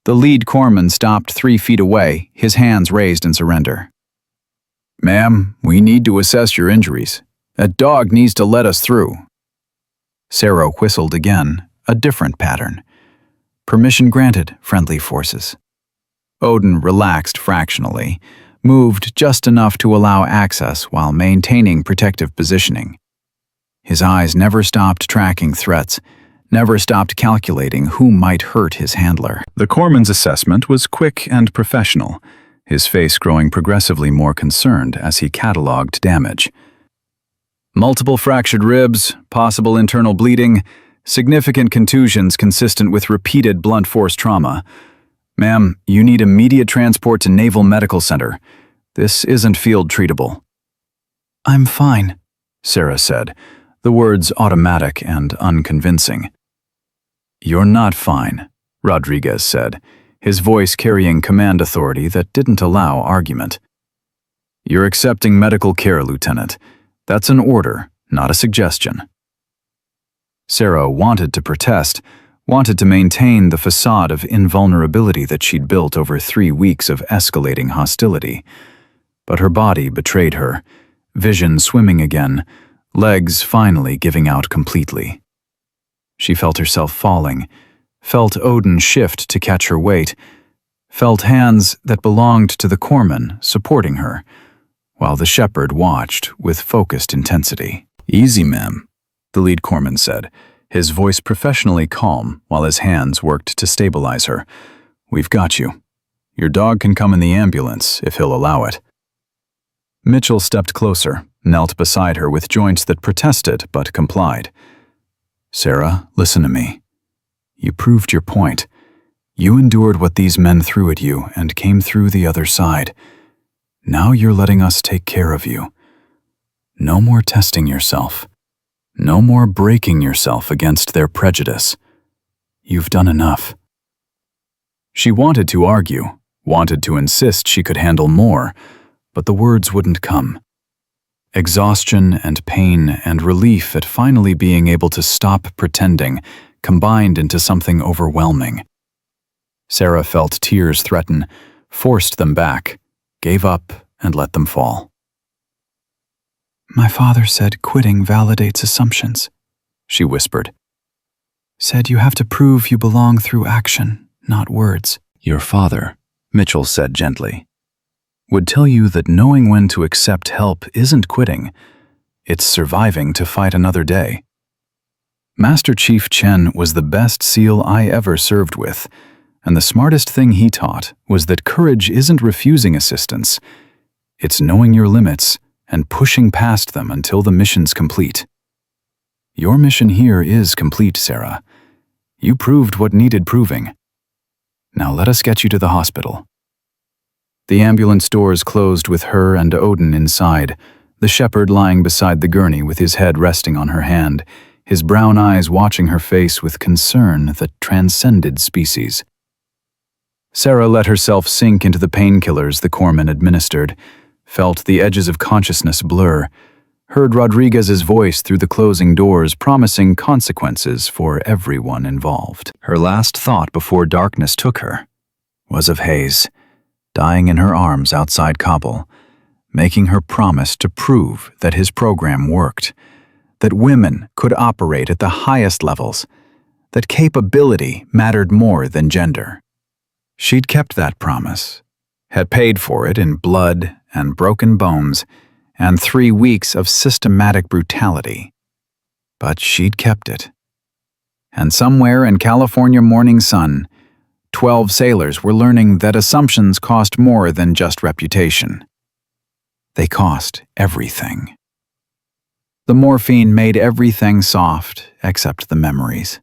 The lead corpsman stopped 3 feet away, his hands raised in surrender. Ma'am, we need to assess your injuries. That dog needs to let us through. Sarah whistled again, a different pattern. Permission granted, friendly forces. Odin relaxed fractionally, moved just enough to allow access while maintaining protective positioning. His eyes never stopped tracking threats, never stopped calculating who might hurt his handler. The corpsman's assessment was quick and professional, his face growing progressively more concerned as he cataloged damage. Multiple fractured ribs, possible internal bleeding, significant contusions consistent with repeated blunt force trauma. Ma'am, you need immediate transport to Naval Medical Center. This isn't field treatable. I'm fine, Sarah said, the words automatic and unconvincing. You're not fine, Rodriguez said, his voice carrying command authority that didn't allow argument. "You're accepting medical care, Lieutenant. That's an order, not a suggestion." Sarah wanted to protest, wanted to maintain the facade of invulnerability that she'd built over 3 weeks of escalating hostility. But her body betrayed her, vision swimming again, legs finally giving out completely. She felt herself falling, felt Odin shift to catch her weight, felt hands that belonged to the corpsman supporting her, while the shepherd watched with focused intensity. "Easy, ma'am," the lead corpsman said, his voice professionally calm while his hands worked to stabilize her. "We've got you. Your dog can come in the ambulance if he'll allow it." Mitchell stepped closer, knelt beside her with joints that protested but complied. "Sarah, listen to me. You proved your point. You endured what these men threw at you and came through the other side. Now you're letting us take care of you. No more testing yourself. No more breaking yourself against their prejudice. You've done enough." She wanted to argue, wanted to insist she could handle more, but the words wouldn't come. Exhaustion and pain and relief at finally being able to stop pretending combined into something overwhelming. Sarah felt tears threaten, forced them back, gave up and let them fall. "My father said quitting validates assumptions," she whispered. "Said you have to prove you belong through action, not words." "Your father," Mitchell said gently, "would tell you that knowing when to accept help isn't quitting. It's surviving to fight another day. Master Chief Chen was the best SEAL I ever served with, and the smartest thing he taught was that courage isn't refusing assistance. It's knowing your limits and pushing past them until the mission's complete. Your mission here is complete, Sarah. You proved what needed proving. Now let us get you to the hospital." The ambulance doors closed with her and Odin inside, the shepherd lying beside the gurney with his head resting on her hand, his brown eyes watching her face with concern that transcended species. Sarah let herself sink into the painkillers the corpsman administered, felt the edges of consciousness blur, heard Rodriguez's voice through the closing doors promising consequences for everyone involved. Her last thought before darkness took her was of Hayes, dying in her arms outside Kabul, making her promise to prove that his program worked, that women could operate at the highest levels, that capability mattered more than gender. She'd kept that promise, had paid for it in blood and broken bones and 3 weeks of systematic brutality. But she'd kept it. And somewhere in California morning sun, 12 sailors were learning that assumptions cost more than just reputation. They cost everything. The morphine made everything soft except the memories.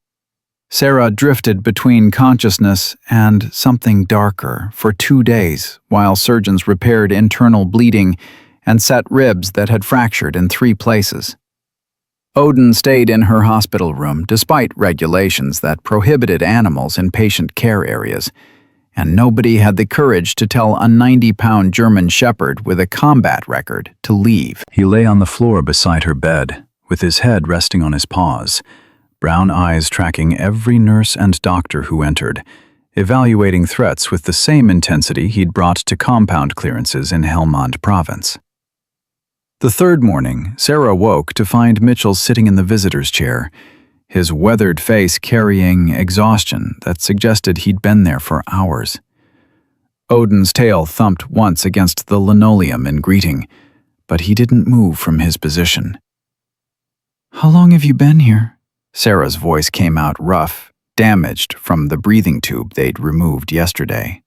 Sarah drifted between consciousness and something darker for 2 days while surgeons repaired internal bleeding and set ribs that had fractured in 3 places. Odin stayed in her hospital room despite regulations that prohibited animals in patient care areas, and nobody had the courage to tell a 90-pound German shepherd with a combat record to leave. He lay on the floor beside her bed, with his head resting on his paws, brown eyes tracking every nurse and doctor who entered, evaluating threats with the same intensity he'd brought to compound clearances in Helmand Province. The third morning, Sarah woke to find Mitchell sitting in the visitor's chair, his weathered face carrying exhaustion that suggested he'd been there for hours. Odin's tail thumped once against the linoleum in greeting, but he didn't move from his position. "How long have you been here?" Sarah's voice came out rough, damaged from the breathing tube they'd removed yesterday.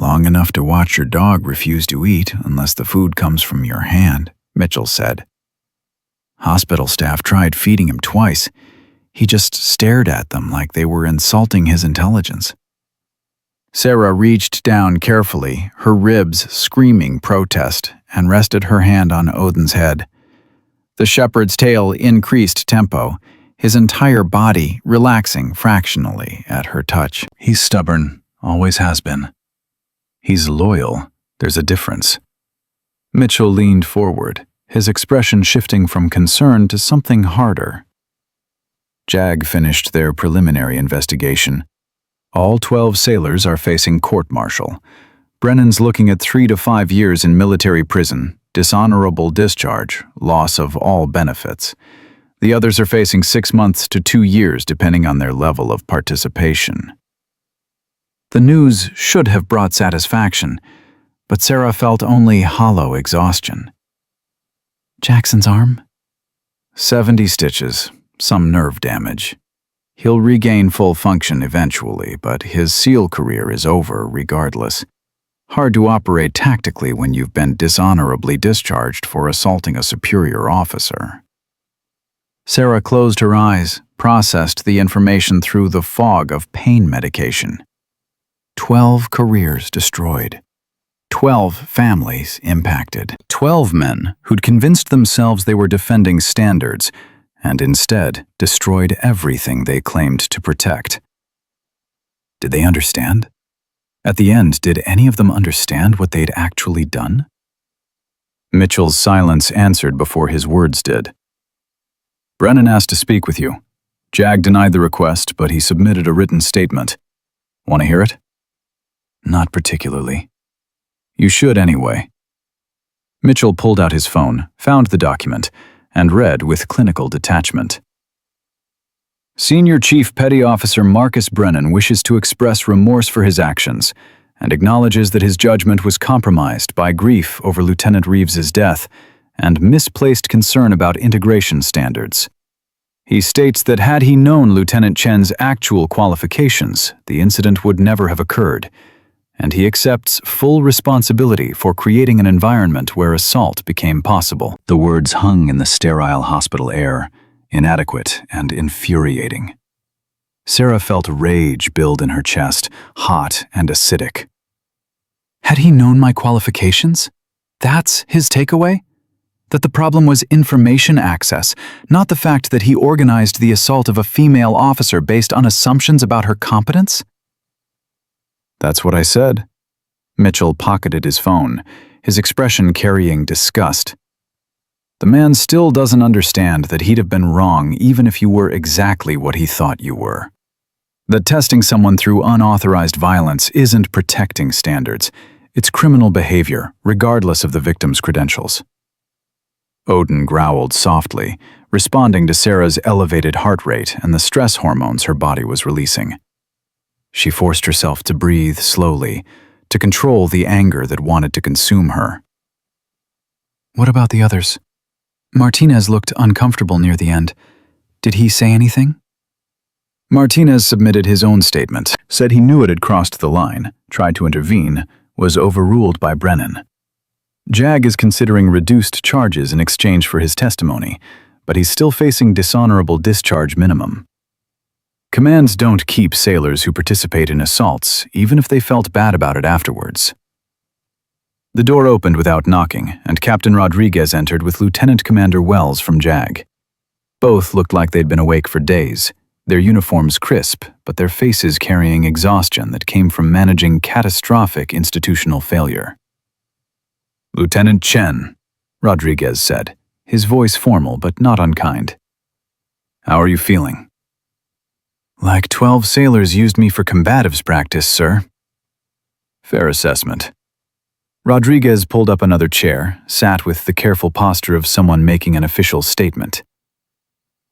"Long enough to watch your dog refuse to eat unless the food comes from your hand," Mitchell said. "Hospital staff tried feeding him twice. He just stared at them like they were insulting his intelligence." Sarah reached down carefully, her ribs screaming protest, and rested her hand on Odin's head. The shepherd's tail increased tempo, his entire body relaxing fractionally at her touch. He's stubborn, always has been. He's loyal, there's a difference. Mitchell leaned forward, his expression shifting from concern to something harder. JAG finished their preliminary investigation. All 12 sailors are facing court-martial. Brennan's looking at 3 to 5 years in military prison, dishonorable discharge, loss of all benefits. The others are facing 6 months to 2 years depending on their level of participation. The news should have brought satisfaction, but Sarah felt only hollow exhaustion. Jackson's arm? 70 stitches, some nerve damage. He'll regain full function eventually, but his SEAL career is over regardless. Hard to operate tactically when you've been dishonorably discharged for assaulting a superior officer. Sarah closed her eyes, processed the information through the fog of pain medication. 12 careers destroyed. 12 families impacted. 12 men who'd convinced themselves they were defending standards and instead destroyed everything they claimed to protect. Did they understand? At the end, did any of them understand what they'd actually done? Mitchell's silence answered before his words did. Brennan asked to speak with you. JAG denied the request, but he submitted a written statement. Want to hear it? Not particularly. You should anyway. Mitchell pulled out his phone, found the document, and read with clinical detachment. Senior Chief Petty Officer Marcus Brennan wishes to express remorse for his actions and acknowledges that his judgment was compromised by grief over Lieutenant Reeves's death and misplaced concern about integration standards. He states that had he known Lieutenant Chen's actual qualifications, the incident would never have occurred, and he accepts full responsibility for creating an environment where assault became possible. The words hung in the sterile hospital air, inadequate and infuriating. Sarah felt rage build in her chest, hot and acidic. Had he known my qualifications? That's his takeaway? That the problem was information access, not the fact that he organized the assault of a female officer based on assumptions about her competence? That's what I said. Mitchell pocketed his phone, his expression carrying disgust. The man still doesn't understand that he'd have been wrong even if you were exactly what he thought you were. That testing someone through unauthorized violence isn't protecting standards. It's criminal behavior, regardless of the victim's credentials. Odin growled softly, responding to Sarah's elevated heart rate and the stress hormones her body was releasing. She forced herself to breathe slowly, to control the anger that wanted to consume her. What about the others? Martinez looked uncomfortable near the end. Did he say anything? Martinez submitted his own statement, said he knew it had crossed the line, tried to intervene, was overruled by Brennan. JAG is considering reduced charges in exchange for his testimony, but he's still facing dishonorable discharge minimum. Commands don't keep sailors who participate in assaults, even if they felt bad about it afterwards. The door opened without knocking, and Captain Rodriguez entered with Lieutenant Commander Wells from JAG. Both looked like they'd been awake for days, their uniforms crisp, but their faces carrying exhaustion that came from managing catastrophic institutional failure. Lieutenant Chen, Rodriguez said, his voice formal but not unkind. How are you feeling? Like 12 sailors used me for combatives practice, sir. Fair assessment. Rodriguez pulled up another chair, sat with the careful posture of someone making an official statement.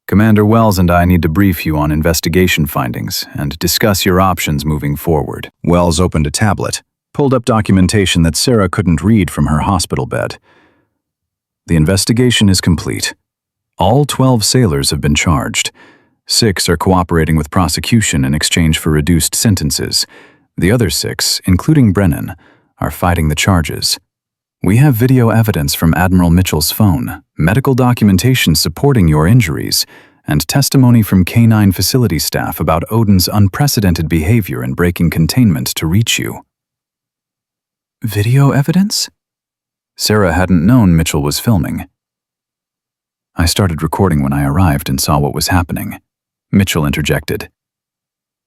Commander Wells and I need to brief you on investigation findings and discuss your options moving forward. Wells opened a tablet, pulled up documentation that Sarah couldn't read from her hospital bed. The investigation is complete. All 12 sailors have been charged. 6 are cooperating with prosecution in exchange for reduced sentences. The other 6, including Brennan, are fighting the charges. We have video evidence from Admiral Mitchell's phone, medical documentation supporting your injuries, and testimony from K-9 facility staff about Odin's unprecedented behavior in breaking containment to reach you. Video evidence? Sarah hadn't known Mitchell was filming. I started recording when I arrived and saw what was happening. Mitchell interjected.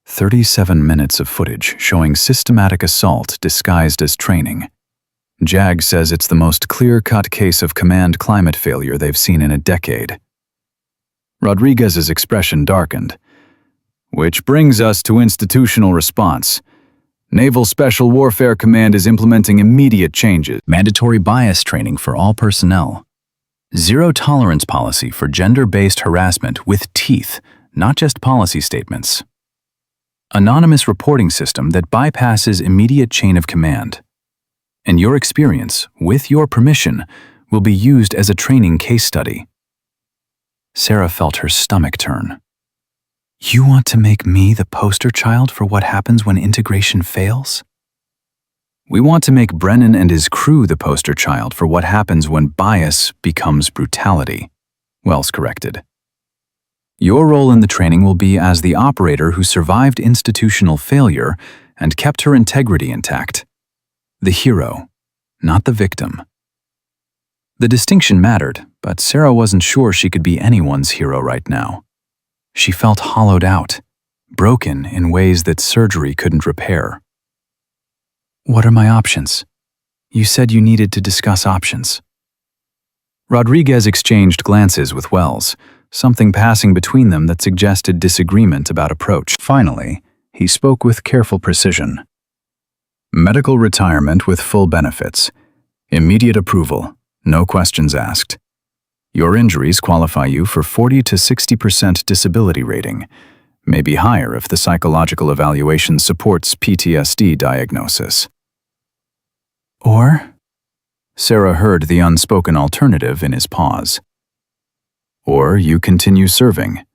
37 minutes of footage showing systematic assault disguised as training. JAG says it's the most clear-cut case of command climate failure they've seen in a decade. Rodriguez's expression darkened. Which brings us to institutional response. Naval Special Warfare Command is implementing immediate changes. Mandatory bias training for all personnel. Zero-tolerance policy for gender-based harassment with teeth, not just policy statements. Anonymous reporting system that bypasses immediate chain of command. And your experience, with your permission, will be used as a training case study. Sarah felt her stomach turn. You want to make me the poster child for what happens when integration fails? We want to make Brennan and his crew the poster child for what happens when bias becomes brutality, Wells corrected. Your role in the training will be as the operator who survived institutional failure and kept her integrity intact. The hero, not the victim. The distinction mattered, but Sarah wasn't sure she could be anyone's hero right now. She felt hollowed out, broken in ways that surgery couldn't repair. What are my options? You said you needed to discuss options. Rodriguez exchanged glances with Wells, something passing between them that suggested disagreement about approach. Finally, he spoke with careful precision. Medical retirement with full benefits. Immediate approval, no questions asked. Your injuries qualify you for 40 to 60% disability rating, maybe higher if the psychological evaluation supports PTSD diagnosis. Or? Sarah heard the unspoken alternative in his pause. Or you continue serving.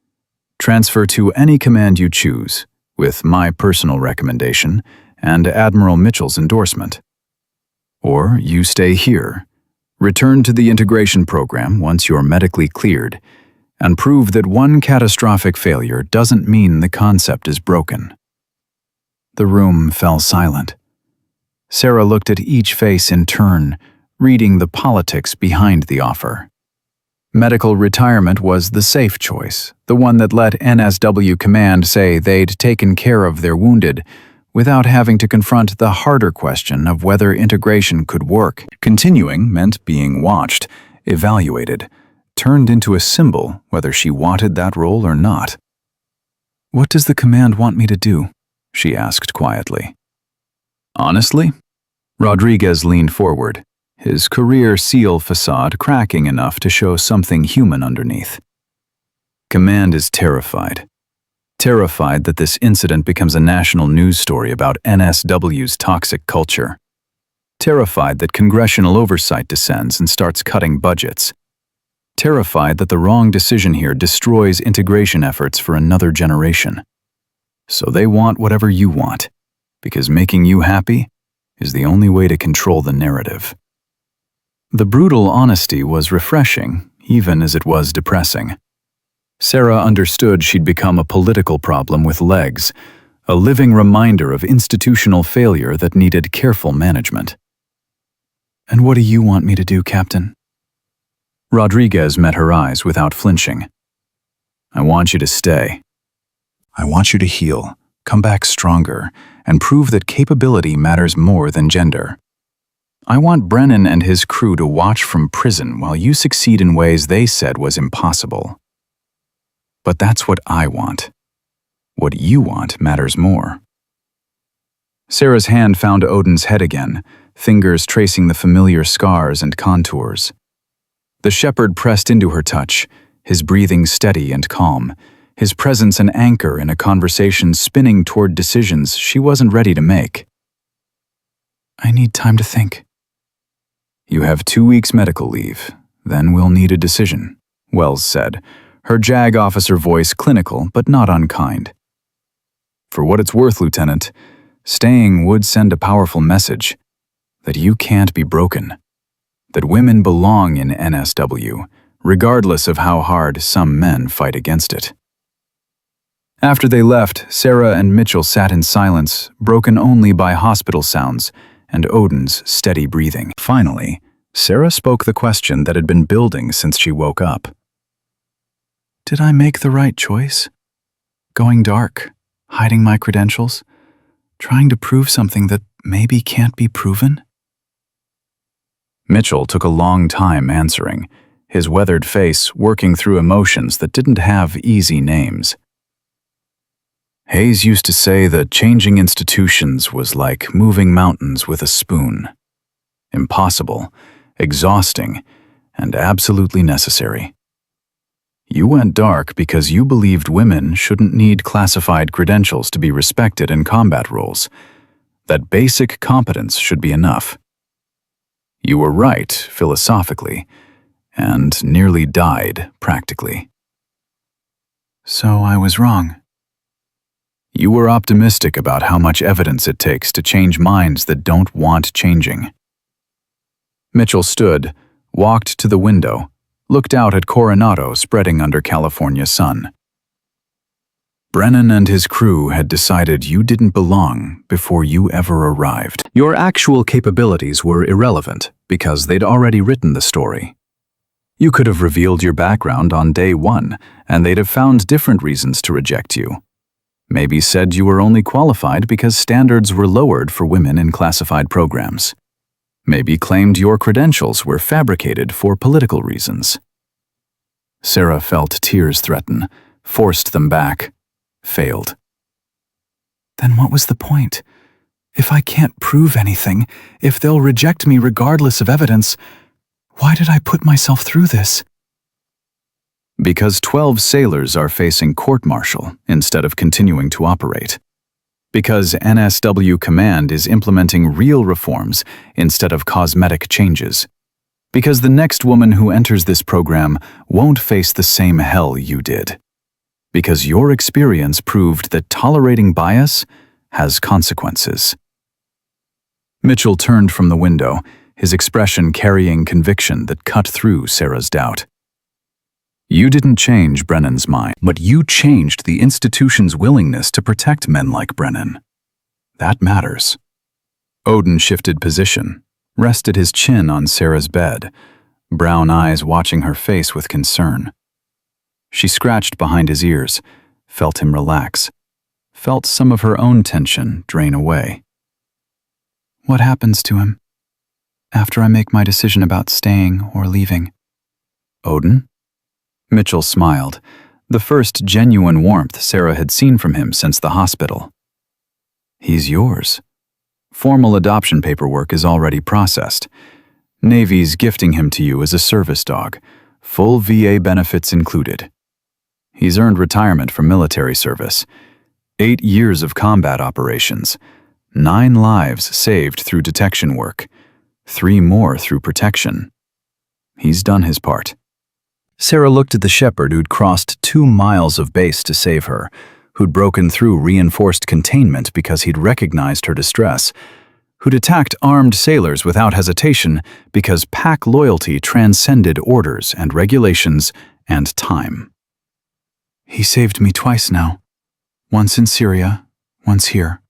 Transfer to any command you choose, with my personal recommendation and Admiral Mitchell's endorsement. Or you stay here, return to the integration program once you're medically cleared, and prove that one catastrophic failure doesn't mean the concept is broken. The room fell silent. Sarah looked at each face in turn, reading the politics behind the offer. Medical retirement was the safe choice, the one that let NSW Command say they'd taken care of their wounded, without having to confront the harder question of whether integration could work. Continuing meant being watched, evaluated, turned into a symbol whether she wanted that role or not. What does the command want me to do? She asked quietly. Honestly? Rodriguez leaned forward, his career SEAL facade cracking enough to show something human underneath. Command is terrified. Terrified that this incident becomes a national news story about NSW's toxic culture. Terrified that congressional oversight descends and starts cutting budgets. Terrified that the wrong decision here destroys integration efforts for another generation. So they want whatever you want, because making you happy is the only way to control the narrative. The brutal honesty was refreshing, even as it was depressing. Sarah understood she'd become a political problem with legs, a living reminder of institutional failure that needed careful management. And what do you want me to do, Captain? Rodriguez met her eyes without flinching. I want you to stay. I want you to heal, come back stronger, and prove that capability matters more than gender. I want Brennan and his crew to watch from prison while you succeed in ways they said was impossible. But that's what I want. What you want matters more. Sarah's hand found Odin's head again, fingers tracing the familiar scars and contours. The shepherd pressed into her touch, his breathing steady and calm, his presence an anchor in a conversation spinning toward decisions she wasn't ready to make. I need time to think. You have 2 weeks medical leave, then we'll need a decision, Wells said, her JAG officer voice clinical but not unkind. For what it's worth, Lieutenant, staying would send a powerful message that you can't be broken, that women belong in NSW, regardless of how hard some men fight against it. After they left, Sarah and Mitchell sat in silence, broken only by hospital sounds and Odin's steady breathing. Finally, Sarah spoke the question that had been building since she woke up. Did I make the right choice? Going dark, hiding my credentials, trying to prove something that maybe can't be proven? Mitchell took a long time answering, his weathered face working through emotions that didn't have easy names. Hayes used to say that changing institutions was like moving mountains with a spoon. Impossible, exhausting, and absolutely necessary. You went dark because you believed women shouldn't need classified credentials to be respected in combat roles, that basic competence should be enough. You were right, philosophically, and nearly died, practically. So I was wrong. You were optimistic about how much evidence it takes to change minds that don't want changing. Mitchell stood, walked to the window, looked out at Coronado spreading under California sun. Brennan and his crew had decided you didn't belong before you ever arrived. Your actual capabilities were irrelevant because they'd already written the story. You could have revealed your background on day one, and they'd have found different reasons to reject you. Maybe said you were only qualified because standards were lowered for women in classified programs. Maybe claimed your credentials were fabricated for political reasons. Sarah felt tears threaten, forced them back, failed. Then what was the point? If I can't prove anything, if they'll reject me regardless of evidence, why did I put myself through this? Because 12 sailors are facing court-martial instead of continuing to operate. Because NSW Command is implementing real reforms instead of cosmetic changes. Because the next woman who enters this program won't face the same hell you did. Because your experience proved that tolerating bias has consequences. Mitchell turned from the window, his expression carrying conviction that cut through Sarah's doubt. You didn't change Brennan's mind, but you changed the institution's willingness to protect men like Brennan. That matters. Odin shifted position, rested his chin on Sarah's bed, brown eyes watching her face with concern. She scratched behind his ears, felt him relax, felt some of her own tension drain away. What happens to him after I make my decision about staying or leaving? Odin? Mitchell smiled, the first genuine warmth Sarah had seen from him since the hospital. He's yours. Formal adoption paperwork is already processed. Navy's gifting him to you as a service dog, full VA benefits included. He's earned retirement from military service, 8 years of combat operations, 9 lives saved through detection work, 3 more through protection. He's done his part. Sarah looked at the shepherd who'd crossed 2 miles of base to save her, who'd broken through reinforced containment because he'd recognized her distress, who'd attacked armed sailors without hesitation because pack loyalty transcended orders and regulations and time. He saved me twice now. Once in Syria, once here.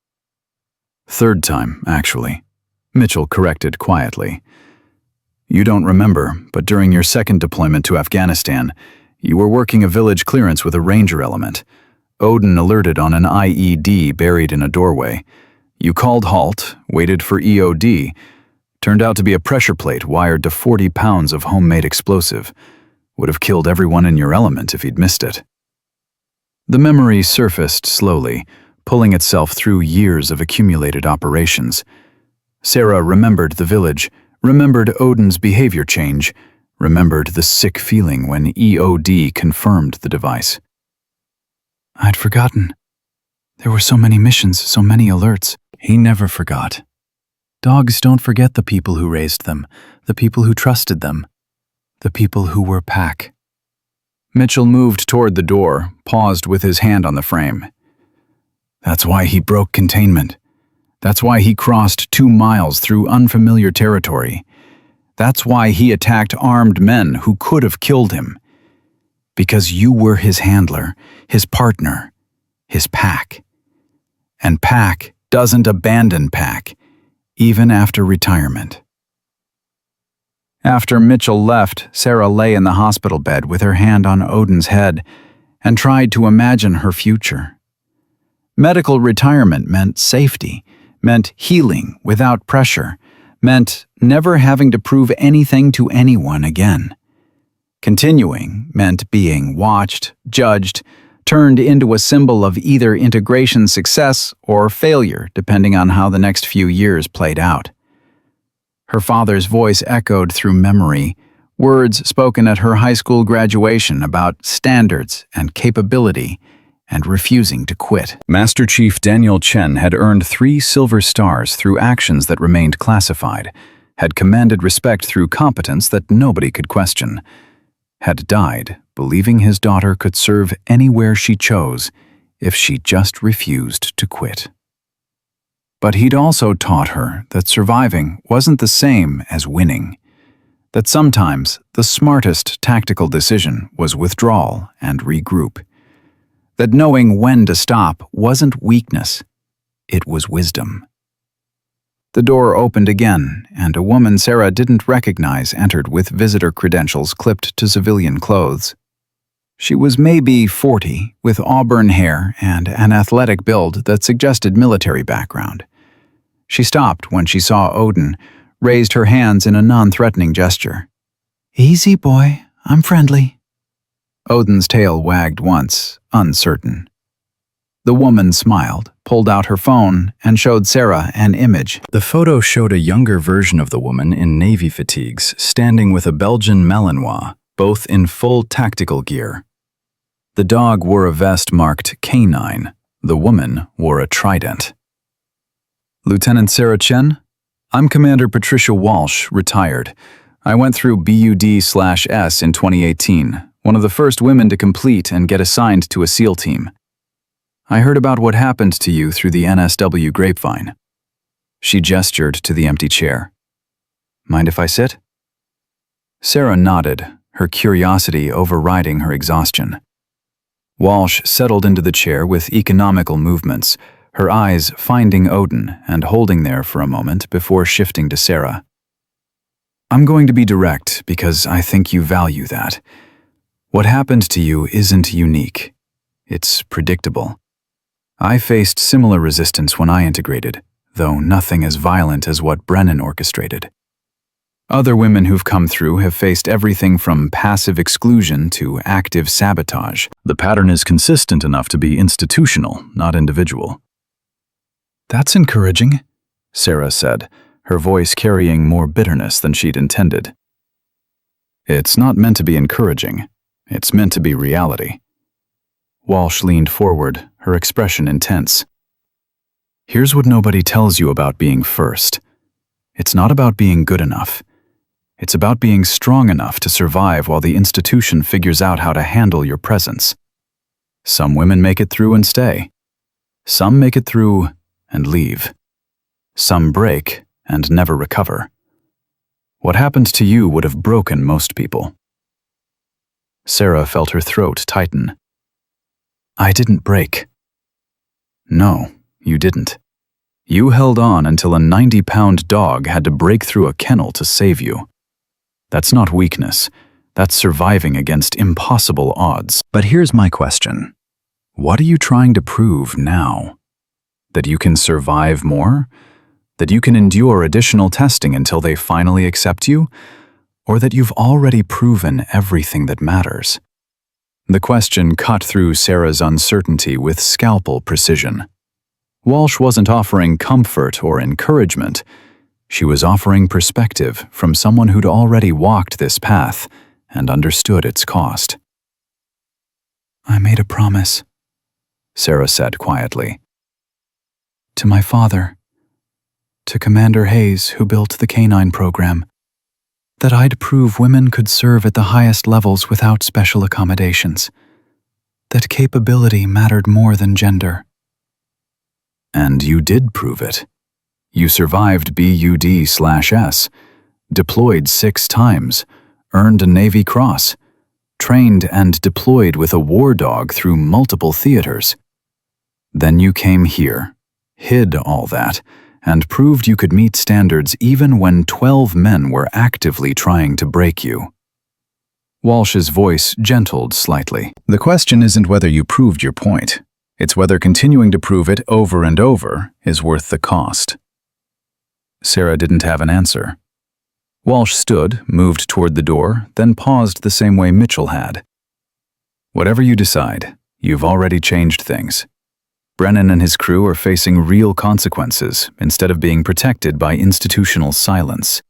3rd time, actually. Mitchell corrected quietly. You don't remember, but during your 2nd deployment to Afghanistan, you were working a village clearance with a ranger element. Odin alerted on an IED buried in a doorway. You called halt, waited for EOD. Turned out to be a pressure plate wired to 40 pounds of homemade explosive. Would have killed everyone in your element if he'd missed it. The memory surfaced slowly, pulling itself through years of accumulated operations. Sarah remembered the village, remembered Odin's behavior change, remembered the sick feeling when EOD confirmed the device. I'd forgotten. There were so many missions, so many alerts. He never forgot. Dogs don't forget the people who raised them, the people who trusted them, the people who were pack. Mitchell moved toward the door, paused with his hand on the frame. That's why he broke containment. That's why he crossed 2 miles through unfamiliar territory. That's why he attacked armed men who could have killed him. Because you were his handler, his partner, his pack. And pack doesn't abandon pack, even after retirement. After Mitchell left, Sarah lay in the hospital bed with her hand on Odin's head and tried to imagine her future. Medical retirement meant safety, meant healing without pressure, meant never having to prove anything to anyone again. Continuing meant being watched, judged, turned into a symbol of either integration success or failure, depending on how the next few years played out. Her father's voice echoed through memory, words spoken at her high school graduation about standards and capability and refusing to quit. Master Chief Daniel Chen had earned 3 silver stars through actions that remained classified, had commanded respect through competence that nobody could question, had died believing his daughter could serve anywhere she chose if she just refused to quit. But he'd also taught her that surviving wasn't the same as winning, that sometimes the smartest tactical decision was withdrawal and regroup, that knowing when to stop wasn't weakness, it was wisdom. The door opened again, and a woman Sarah didn't recognize entered with visitor credentials clipped to civilian clothes. She was maybe 40, with auburn hair and an athletic build that suggested military background. She stopped when she saw Odin, raised her hands in a non-threatening gesture. "Easy, boy. I'm friendly." Odin's tail wagged once, uncertain. The woman smiled, pulled out her phone, and showed Sarah an image. The photo showed a younger version of the woman in navy fatigues, standing with a Belgian Malinois, both in full tactical gear. The dog wore a vest marked Canine. The woman wore a trident. "Lieutenant Sarah Chen? I'm Commander Patricia Walsh, retired. I went through BUD/S in 2018, one of the first women to complete and get assigned to a SEAL team. I heard about what happened to you through the NSW grapevine." She gestured to the empty chair. "Mind if I sit?" Sarah nodded, her curiosity overriding her exhaustion. Walsh settled into the chair with economical movements, her eyes finding Odin and holding there for a moment before shifting to Sarah. "I'm going to be direct because I think you value that. What happened to you isn't unique. It's predictable. I faced similar resistance when I integrated, though nothing as violent as what Brennan orchestrated. Other women who've come through have faced everything from passive exclusion to active sabotage. The pattern is consistent enough to be institutional, not individual." "That's encouraging," Sarah said, her voice carrying more bitterness than she'd intended. "It's not meant to be encouraging. It's meant to be reality." Walsh leaned forward, her expression intense. "Here's what nobody tells you about being first. It's not about being good enough. It's about being strong enough to survive while the institution figures out how to handle your presence. Some women make it through and stay. Some make it through and leave. Some break and never recover. What happened to you would have broken most people." Sarah felt her throat tighten. "I didn't break." "No, you didn't. You held on until a 90-pound dog had to break through a kennel to save you. That's not weakness. That's surviving against impossible odds." But here's my question. What are you trying to prove now? That you can survive more? That you can endure additional testing until they finally accept you? Or that you've already proven everything that matters? The question cut through Sarah's uncertainty with scalpel precision. Walsh wasn't offering comfort or encouragement. She was offering perspective from someone who'd already walked this path and understood its cost. "I made a promise," Sarah said quietly. "To my father, to Commander Hayes, who built the Canine program, that I'd prove women could serve at the highest levels without special accommodations, that capability mattered more than gender." And you did prove it. You survived BUD/S, deployed 6 times, earned a Navy Cross, trained and deployed with a war dog through multiple theaters. Then you came here, hid all that, and proved you could meet standards even when 12 men were actively trying to break you. Walsh's voice gentled slightly. The question isn't whether you proved your point. It's whether continuing to prove it over and over is worth the cost. Sarah didn't have an answer. Walsh stood, moved toward the door, then paused the same way Mitchell had. Whatever you decide, you've already changed things. Brennan and his crew are facing real consequences instead of being protected by institutional silence.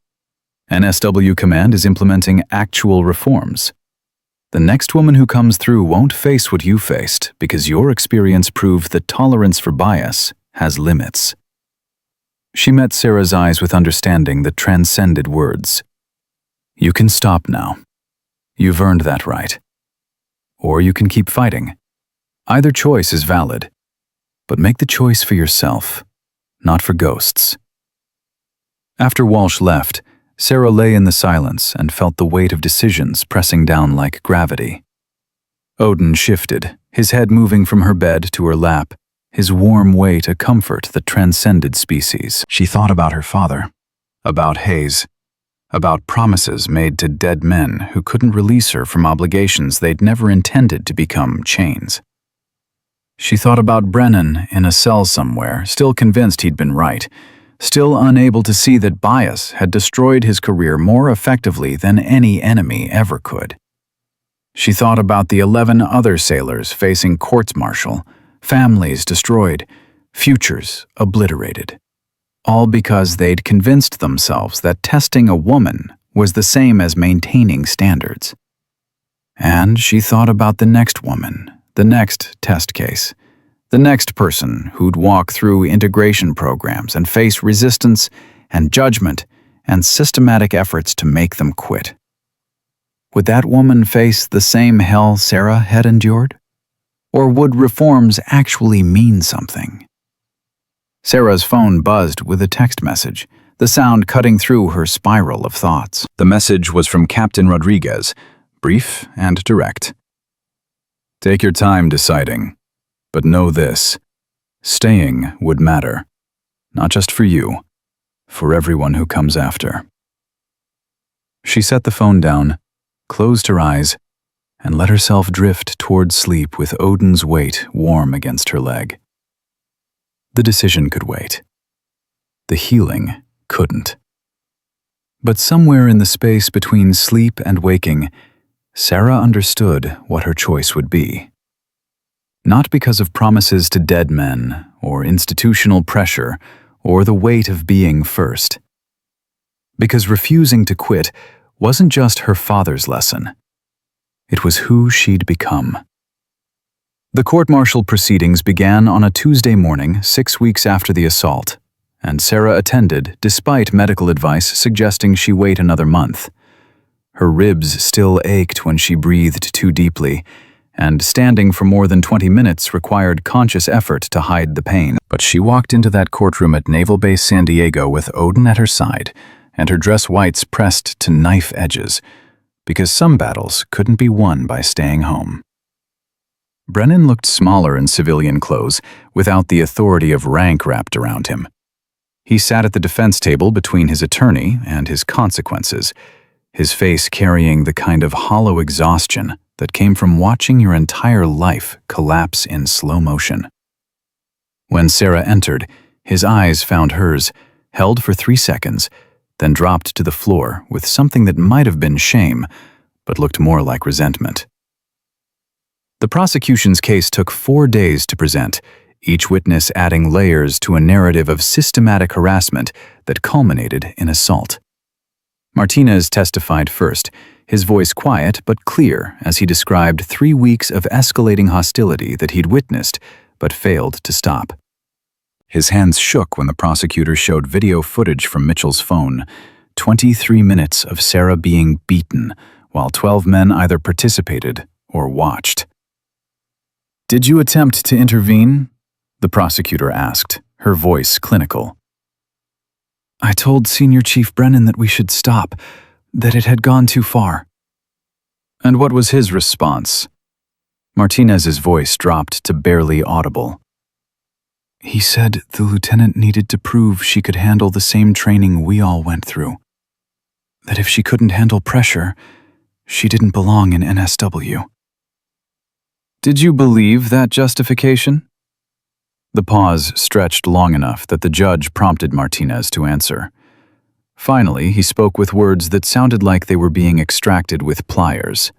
NSW Command is implementing actual reforms. The next woman who comes through won't face what you faced because your experience proved that tolerance for bias has limits. She met Sarah's eyes with understanding that transcended words. You can stop now. You've earned that right. Or you can keep fighting. Either choice is valid. But make the choice for yourself, not for ghosts. After Walsh left, Sarah lay in the silence and felt the weight of decisions pressing down like gravity. Odin shifted, his head moving from her bed to her lap, his warm weight a comfort that transcended species. She thought about her father, about Hayes, about promises made to dead men who couldn't release her from obligations they'd never intended to become chains. She thought about Brennan in a cell somewhere, still convinced he'd been right, still unable to see that bias had destroyed his career more effectively than any enemy ever could. She thought about the 11 other sailors facing courts-martial, families destroyed, futures obliterated, all because they'd convinced themselves that testing a woman was the same as maintaining standards. And she thought about the next woman, the next test case, the next person who'd walk through integration programs and face resistance and judgment and systematic efforts to make them quit. Would that woman face the same hell Sarah had endured? Or would reforms actually mean something? Sarah's phone buzzed with a text message, the sound cutting through her spiral of thoughts. The message was from Captain Rodriguez, brief and direct. Take your time deciding, but know this. Staying would matter, not just for you, for everyone who comes after. She set the phone down, closed her eyes, and let herself drift toward sleep with Odin's weight warm against her leg. The decision could wait. The healing couldn't. But somewhere in the space between sleep and waking, Sarah understood what her choice would be. Not because of promises to dead men, or institutional pressure, or the weight of being first. Because refusing to quit wasn't just her father's lesson. It was who she'd become. The court-martial proceedings began on a Tuesday morning 6 weeks after the assault, and Sarah attended despite medical advice suggesting she wait another month. Her ribs still ached when she breathed too deeply, and standing for more than 20 minutes required conscious effort to hide the pain. But she walked into that courtroom at Naval Base San Diego with Odin at her side, and her dress whites pressed to knife edges, because some battles couldn't be won by staying home. Brennan looked smaller in civilian clothes, without the authority of rank wrapped around him. He sat at the defense table between his attorney and his consequences, his face carrying the kind of hollow exhaustion that came from watching your entire life collapse in slow motion. When Sarah entered, his eyes found hers, held for 3 seconds, then dropped to the floor with something that might have been shame, but looked more like resentment. The prosecution's case took 4 days to present, each witness adding layers to a narrative of systematic harassment that culminated in assault. Martinez testified first, his voice quiet but clear as he described 3 weeks of escalating hostility that he'd witnessed but failed to stop. His hands shook when the prosecutor showed video footage from Mitchell's phone, 23 minutes of Sarah being beaten, while 12 men either participated or watched. "Did you attempt to intervene?" the prosecutor asked, her voice clinical. "I told Senior Chief Brennan that we should stop, that it had gone too far." "And what was his response?" Martinez's voice dropped to barely audible. He said the lieutenant needed to prove she could handle the same training we all went through. That if she couldn't handle pressure, she didn't belong in NSW. Did you believe that justification? The pause stretched long enough that the judge prompted Martinez to answer. Finally, he spoke with words that sounded like they were being extracted with pliers.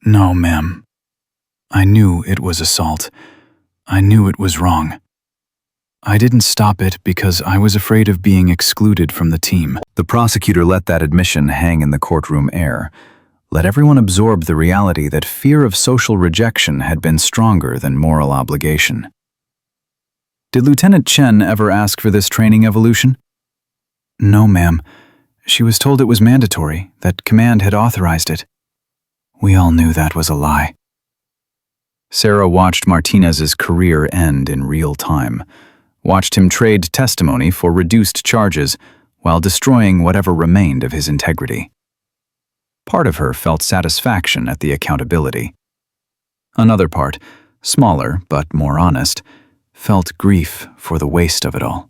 No, ma'am. I knew it was assault. I knew it was wrong. I didn't stop it because I was afraid of being excluded from the team. The prosecutor let that admission hang in the courtroom air, let everyone absorb the reality that fear of social rejection had been stronger than moral obligation. Did Lieutenant Chen ever ask for this training evolution? No, ma'am. She was told it was mandatory, that command had authorized it. We all knew that was a lie. Sarah watched Martinez's career end in real time, watched him trade testimony for reduced charges while destroying whatever remained of his integrity. Part of her felt satisfaction at the accountability. Another part, smaller but more honest, felt grief for the waste of it all.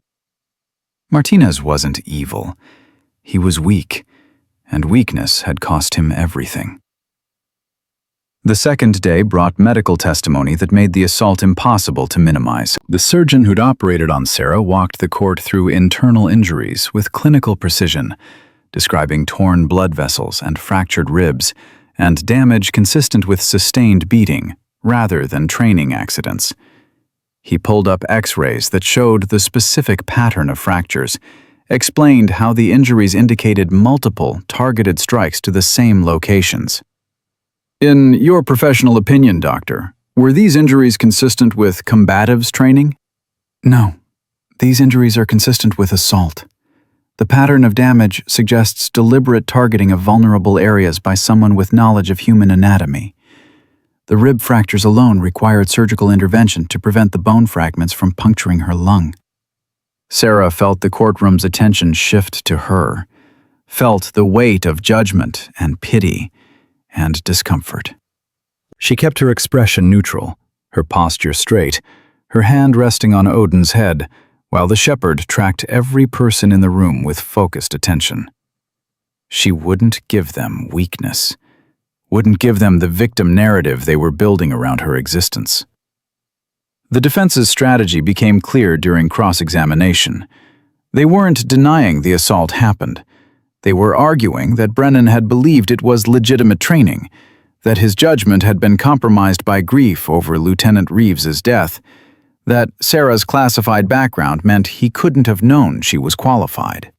Martinez wasn't evil. He was weak, and weakness had cost him everything. The second day brought medical testimony that made the assault impossible to minimize. The surgeon who'd operated on Sarah walked the court through internal injuries with clinical precision, describing torn blood vessels and fractured ribs, and damage consistent with sustained beating, rather than training accidents. He pulled up X-rays that showed the specific pattern of fractures, explained how the injuries indicated multiple targeted strikes to the same locations. In your professional opinion, doctor, were these injuries consistent with combatives training? No. These injuries are consistent with assault. The pattern of damage suggests deliberate targeting of vulnerable areas by someone with knowledge of human anatomy. The rib fractures alone required surgical intervention to prevent the bone fragments from puncturing her lung. Sarah felt the courtroom's attention shift to her, felt the weight of judgment and pity and discomfort. She kept her expression neutral, her posture straight, her hand resting on Odin's head, while the shepherd tracked every person in the room with focused attention. She wouldn't give them weakness, wouldn't give them the victim narrative they were building around her existence. The defense's strategy became clear during cross-examination. They weren't denying the assault happened. They were arguing that Brennan had believed it was legitimate training, that his judgment had been compromised by grief over Lieutenant Reeves's death, that Sarah's classified background meant he couldn't have known she was qualified.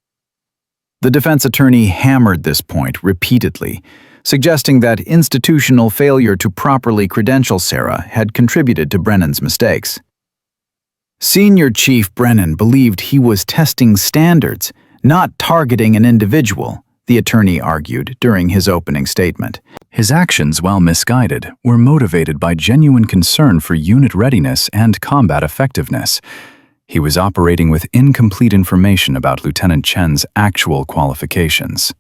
The defense attorney hammered this point repeatedly, suggesting that institutional failure to properly credential Sarah had contributed to Brennan's mistakes. Senior Chief Brennan believed he was testing standards, not targeting an individual, the attorney argued during his opening statement. His actions, while misguided, were motivated by genuine concern for unit readiness and combat effectiveness. He was operating with incomplete information about Lieutenant Chen's actual qualifications.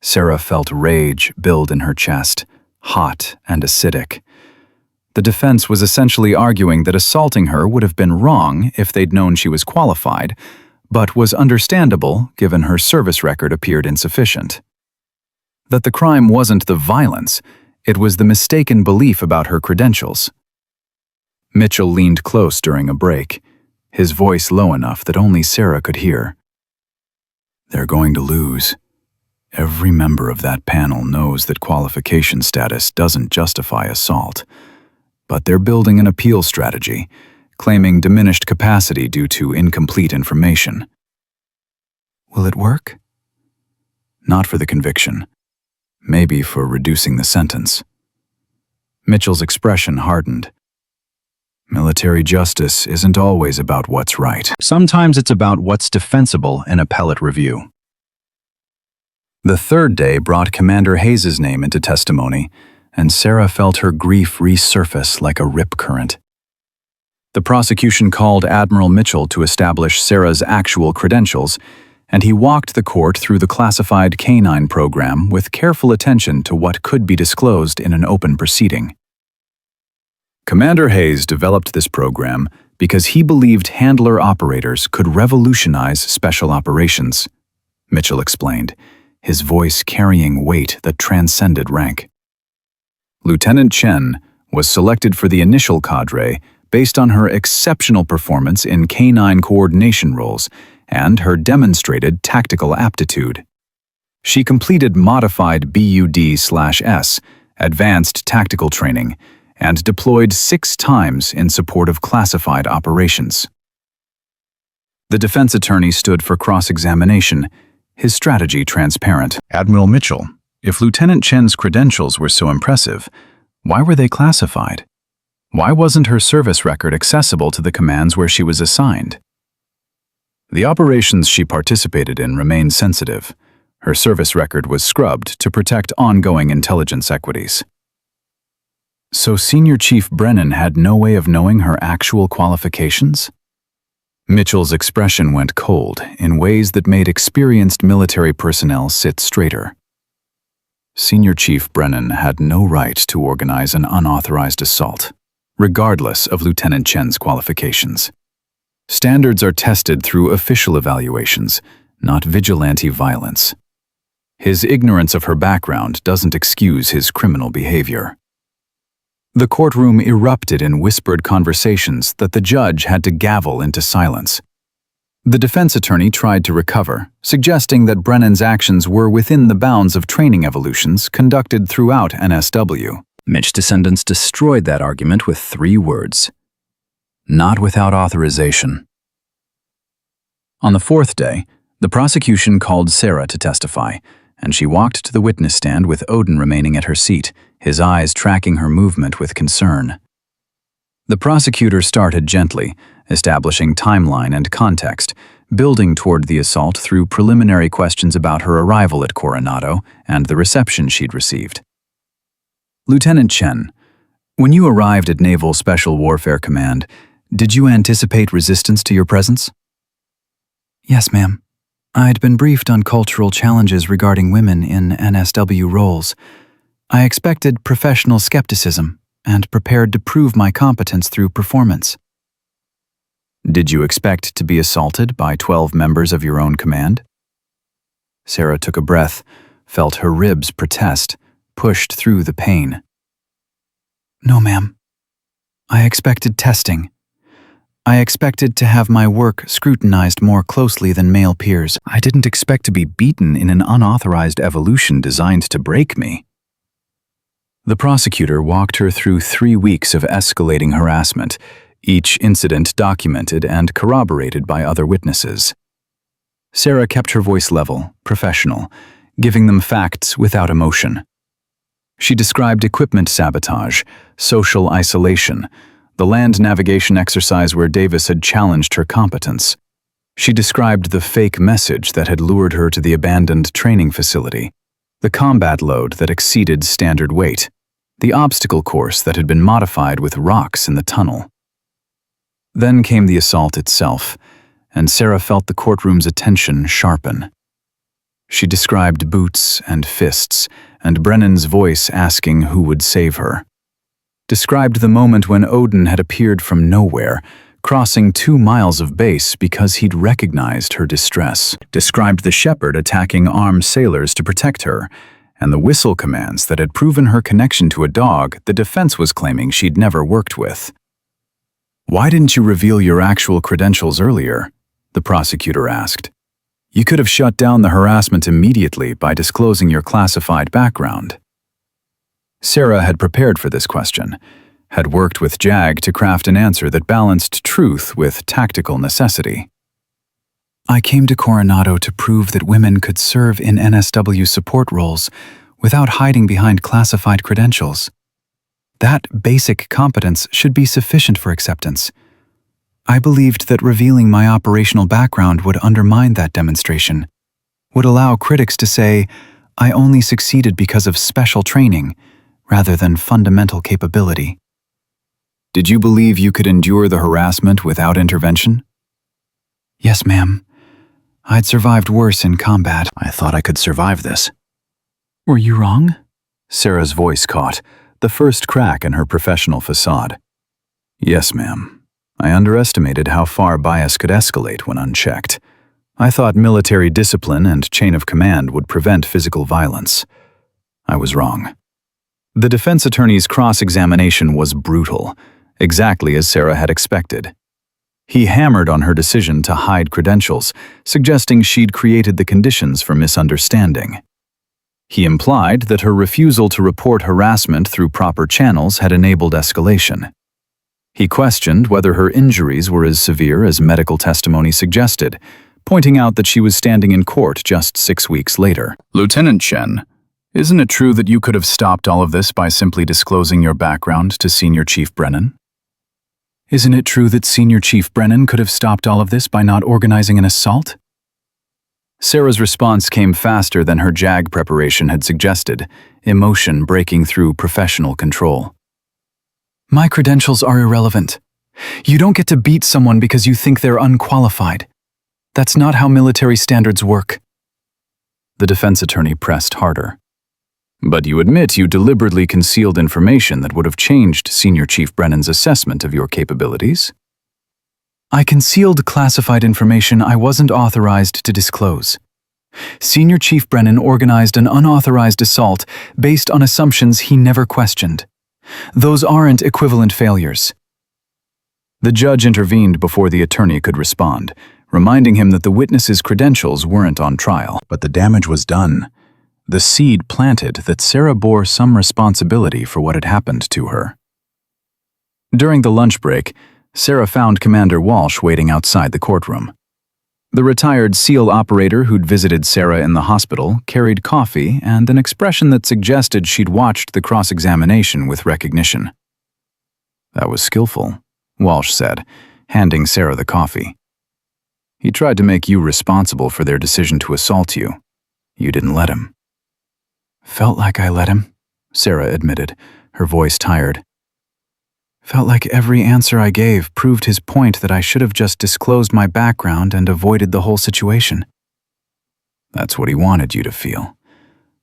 Sarah felt rage build in her chest, hot and acidic. The defense was essentially arguing that assaulting her would have been wrong if they'd known she was qualified, but was understandable given her service record appeared insufficient. That the crime wasn't the violence, it was the mistaken belief about her credentials. Mitchell leaned close during a break, his voice low enough that only Sarah could hear. They're going to lose. Every member of that panel knows that qualification status doesn't justify assault, but they're building an appeal strategy, claiming diminished capacity due to incomplete information. Will it work? Not for the conviction. Maybe for reducing the sentence. Mitchell's expression hardened. Military justice isn't always about what's right. Sometimes it's about what's defensible in appellate review. The third day brought Commander Hayes's name into testimony, and Sarah felt her grief resurface like a rip current. The prosecution called Admiral Mitchell to establish Sarah's actual credentials, and he walked the court through the classified K-9 program with careful attention to what could be disclosed in an open proceeding. Commander Hayes developed this program because he believed handler operators could revolutionize special operations, Mitchell explained, his voice carrying weight that transcended rank. Lieutenant Chen was selected for the initial cadre based on her exceptional performance in canine coordination roles and her demonstrated tactical aptitude. She completed modified BUD/S, advanced tactical training, and deployed 6 times in support of classified operations. The defense attorney stood for cross-examination, his strategy transparent. Admiral Mitchell, if Lieutenant Chen's credentials were so impressive, why were they classified? Why wasn't her service record accessible to the commands where she was assigned? The operations she participated in remained sensitive. Her service record was scrubbed to protect ongoing intelligence equities. So Senior Chief Brennan had no way of knowing her actual qualifications? Mitchell's expression went cold in ways that made experienced military personnel sit straighter. Senior Chief Brennan had no right to organize an unauthorized assault, regardless of Lieutenant Chen's qualifications. Standards are tested through official evaluations, not vigilante violence. His ignorance of her background doesn't excuse his criminal behavior. The courtroom erupted in whispered conversations that the judge had to gavel into silence. The defense attorney tried to recover, suggesting that Brennan's actions were within the bounds of training evolutions conducted throughout NSW. Mitch descendants destroyed that argument with 3 words: not without authorization. On the 4th day, the prosecution called Sarah to testify, and she walked to the witness stand with Odin remaining at her seat, his eyes tracking her movement with concern. The prosecutor started gently, establishing timeline and context, building toward the assault through preliminary questions about her arrival at Coronado and the reception she'd received. Lieutenant Chen, when you arrived at Naval Special Warfare Command, did you anticipate resistance to your presence? Yes, ma'am. I'd been briefed on cultural challenges regarding women in NSW roles. I expected professional skepticism and prepared to prove my competence through performance. Did you expect to be assaulted by 12 members of your own command? Sarah took a breath, felt her ribs protest, pushed through the pain. No, ma'am. I expected testing. I expected to have my work scrutinized more closely than male peers. I didn't expect to be beaten in an unauthorized evolution designed to break me. The prosecutor walked her through 3 weeks of escalating harassment, each incident documented and corroborated by other witnesses. Sarah kept her voice level, professional, giving them facts without emotion. She described equipment sabotage, social isolation, the land navigation exercise where Davis had challenged her competence. She described the fake message that had lured her to the abandoned training facility, the combat load that exceeded standard weight, the obstacle course that had been modified with rocks in the tunnel. Then came the assault itself, and Sarah felt the courtroom's attention sharpen. She described boots and fists, and Brennan's voice asking who would save her. Described the moment when Odin had appeared from nowhere, crossing 2 miles of base because he'd recognized her distress. Described the shepherd attacking armed sailors to protect her, and the whistle commands that had proven her connection to a dog the defense was claiming she'd never worked with. Why didn't you reveal your actual credentials earlier? The prosecutor asked. You could have shut down the harassment immediately by disclosing your classified background. Sarah had prepared for this question, had worked with JAG to craft an answer that balanced truth with tactical necessity. I came to Coronado to prove that women could serve in NSW support roles without hiding behind classified credentials. That basic competence should be sufficient for acceptance. I believed that revealing my operational background would undermine that demonstration, would allow critics to say, I only succeeded because of special training, rather than fundamental capability. Did you believe you could endure the harassment without intervention? Yes, ma'am. I'd survived worse in combat. I thought I could survive this. Were you wrong? Sarah's voice caught, the first crack in her professional facade. Yes, ma'am. I underestimated how far bias could escalate when unchecked. I thought military discipline and chain of command would prevent physical violence. I was wrong. The defense attorney's cross-examination was brutal, exactly as Sarah had expected. He hammered on her decision to hide credentials, suggesting she'd created the conditions for misunderstanding. He implied that her refusal to report harassment through proper channels had enabled escalation. He questioned whether her injuries were as severe as medical testimony suggested, pointing out that she was standing in court just 6 weeks later. Lieutenant Chen, isn't it true that you could have stopped all of this by simply disclosing your background to Senior Chief Brennan? Isn't it true that Senior Chief Brennan could have stopped all of this by not organizing an assault? Sarah's response came faster than her JAG preparation had suggested, emotion breaking through professional control. My credentials are irrelevant. You don't get to beat someone because you think they're unqualified. That's not how military standards work. The defense attorney pressed harder. But you admit you deliberately concealed information that would have changed Senior Chief Brennan's assessment of your capabilities? I concealed classified information I wasn't authorized to disclose. Senior Chief Brennan organized an unauthorized assault based on assumptions he never questioned. Those aren't equivalent failures. The judge intervened before the attorney could respond, reminding him that the witness's credentials weren't on trial. But the damage was done. The seed planted that Sarah bore some responsibility for what had happened to her. During the lunch break, Sarah found Commander Walsh waiting outside the courtroom. The retired SEAL operator who'd visited Sarah in the hospital carried coffee and an expression that suggested she'd watched the cross-examination with recognition. That was skillful, Walsh said, handing Sarah the coffee. He tried to make you responsible for their decision to assault you. You didn't let him. Felt like I let him, Sarah admitted, her voice tired. Felt like every answer I gave proved his point that I should have just disclosed my background and avoided the whole situation. That's what he wanted you to feel.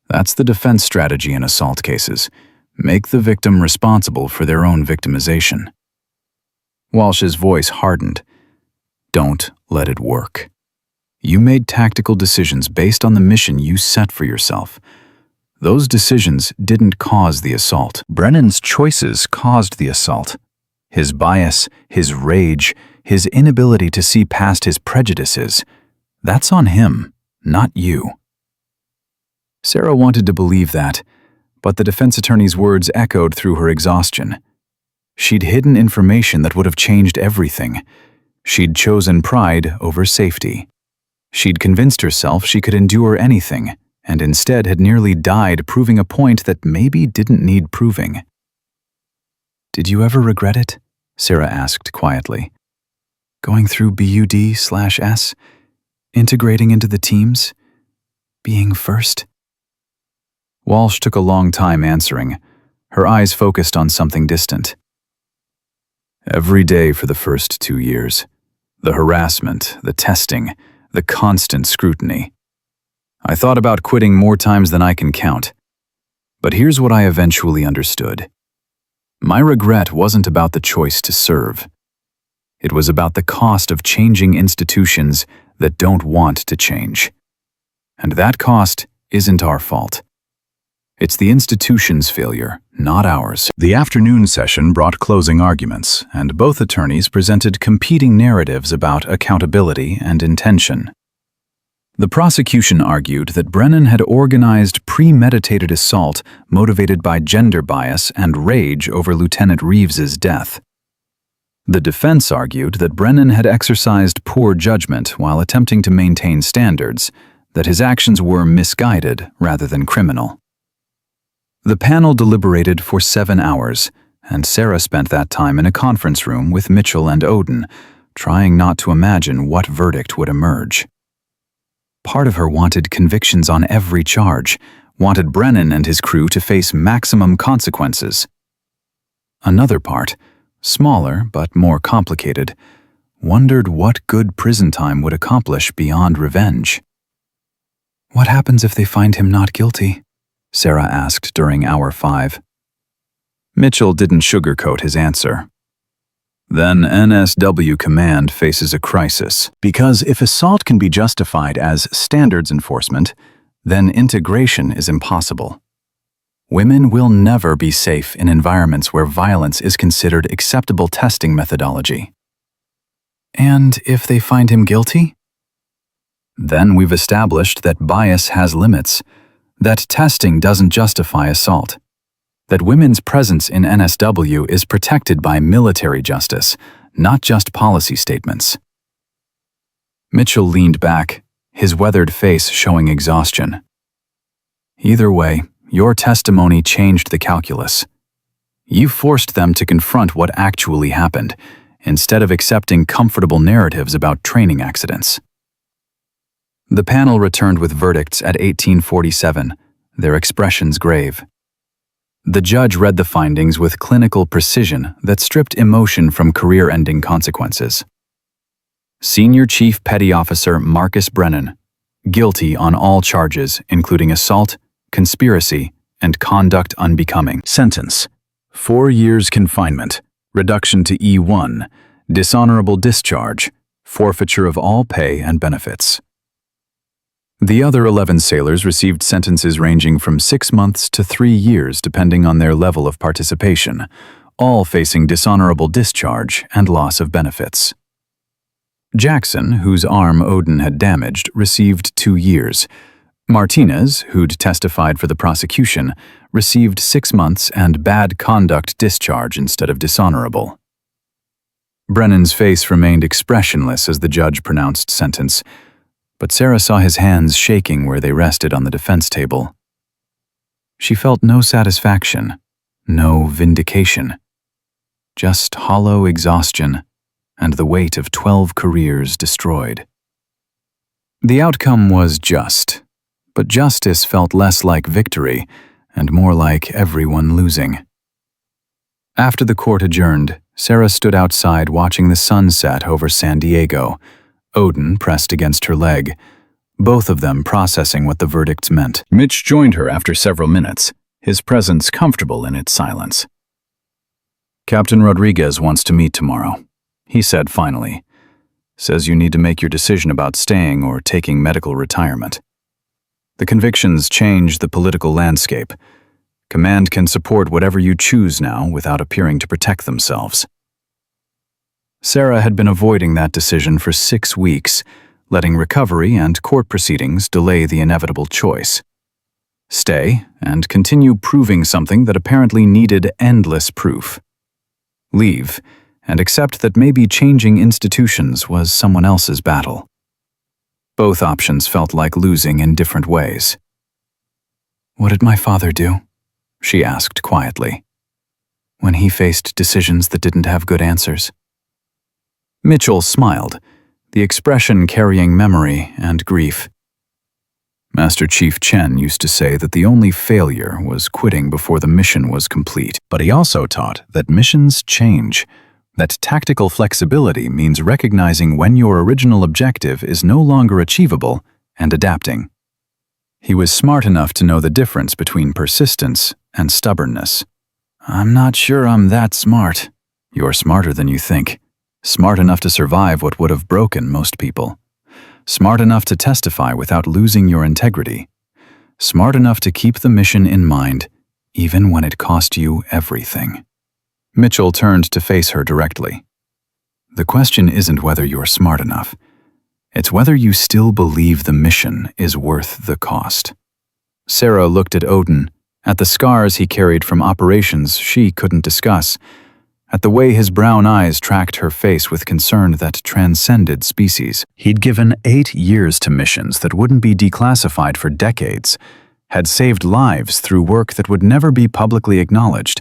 That's the defense strategy in assault cases. Make the victim responsible for their own victimization. Walsh's voice hardened. Don't let it work. You made tactical decisions based on the mission you set for yourself. Those decisions didn't cause the assault. Brennan's choices caused the assault. His bias, his rage, his inability to see past his prejudices. That's on him, not you. Sarah wanted to believe that, but the defense attorney's words echoed through her exhaustion. She'd hidden information that would have changed everything. She'd chosen pride over safety. She'd convinced herself she could endure anything, and instead had nearly died proving a point that maybe didn't need proving. Did you ever regret it? Sarah asked quietly. Going through BUD/S? Integrating into the teams? Being first? Walsh took a long time answering, her eyes focused on something distant. Every day for the first 2 years. The harassment, the testing, the constant scrutiny. I thought about quitting more times than I can count. But here's what I eventually understood. My regret wasn't about the choice to serve. It was about the cost of changing institutions that don't want to change. And that cost isn't our fault. It's the institution's failure, not ours. The afternoon session brought closing arguments, and both attorneys presented competing narratives about accountability and intention. The prosecution argued that Brennan had organized premeditated assault motivated by gender bias and rage over Lieutenant Reeves's death. The defense argued that Brennan had exercised poor judgment while attempting to maintain standards, that his actions were misguided rather than criminal. The panel deliberated for 7 hours, and Sarah spent that time in a conference room with Mitchell and Odin, trying not to imagine what verdict would emerge. Part of her wanted convictions on every charge, wanted Brennan and his crew to face maximum consequences. Another part, smaller but more complicated, wondered what good prison time would accomplish beyond revenge. What happens if they find him not guilty? Sarah asked during hour 5. Mitchell didn't sugarcoat his answer. Then NSW Command faces a crisis. Because if assault can be justified as standards enforcement, then integration is impossible. Women will never be safe in environments where violence is considered acceptable testing methodology. And if they find him guilty? Then we've established that bias has limits, that testing doesn't justify assault, that women's presence in NSW is protected by military justice, not just policy statements. Mitchell leaned back, his weathered face showing exhaustion. Either way, your testimony changed the calculus. You forced them to confront what actually happened, instead of accepting comfortable narratives about training accidents. The panel returned with verdicts at 1847, their expressions grave. The judge read the findings with clinical precision that stripped emotion from career-ending consequences. Senior Chief Petty Officer Marcus Brennan, guilty on all charges, including assault, conspiracy, and conduct unbecoming. Sentence: 4 years confinement, reduction to E1, dishonorable discharge, forfeiture of all pay and benefits. The other 11 sailors received sentences ranging from 6 months to 3 years depending on their level of participation, all facing dishonorable discharge and loss of benefits. Jackson, whose arm Odin had damaged, received 2 years. Martinez, who'd testified for the prosecution, received 6 months and bad conduct discharge instead of dishonorable. Brennan's face remained expressionless as the judge pronounced sentence, but Sarah saw his hands shaking where they rested on the defense table. She felt no satisfaction, no vindication, just hollow exhaustion and the weight of 12 careers destroyed. The outcome was just, but justice felt less like victory and more like everyone losing. After the court adjourned, Sarah stood outside watching the sun set over San Diego, Odin pressed against her leg, both of them processing what the verdicts meant. Mitch joined her after several minutes, his presence comfortable in its silence. "Captain Rodriguez wants to meet tomorrow," he said finally. "Says you need to make your decision about staying or taking medical retirement. The convictions change the political landscape. Command can support whatever you choose now without appearing to protect themselves." Sarah had been avoiding that decision for 6 weeks, letting recovery and court proceedings delay the inevitable choice. Stay and continue proving something that apparently needed endless proof. Leave and accept that maybe changing institutions was someone else's battle. Both options felt like losing in different ways. "What did my father do?" she asked quietly, "when he faced decisions that didn't have good answers?" Mitchell smiled, the expression carrying memory and grief. "Master Chief Chen used to say that the only failure was quitting before the mission was complete, but he also taught that missions change, that tactical flexibility means recognizing when your original objective is no longer achievable and adapting. He was smart enough to know the difference between persistence and stubbornness." "I'm not sure I'm that smart." "You're smarter than you think. Smart enough to survive what would have broken most people. Smart enough to testify without losing your integrity. Smart enough to keep the mission in mind, even when it cost you everything." Mitchell turned to face her directly. "The question isn't whether you're smart enough. It's whether you still believe the mission is worth the cost." Sarah looked at Odin, at the scars he carried from operations she couldn't discuss, at the way his brown eyes tracked her face with concern that transcended species. He'd given 8 years to missions that wouldn't be declassified for decades, had saved lives through work that would never be publicly acknowledged,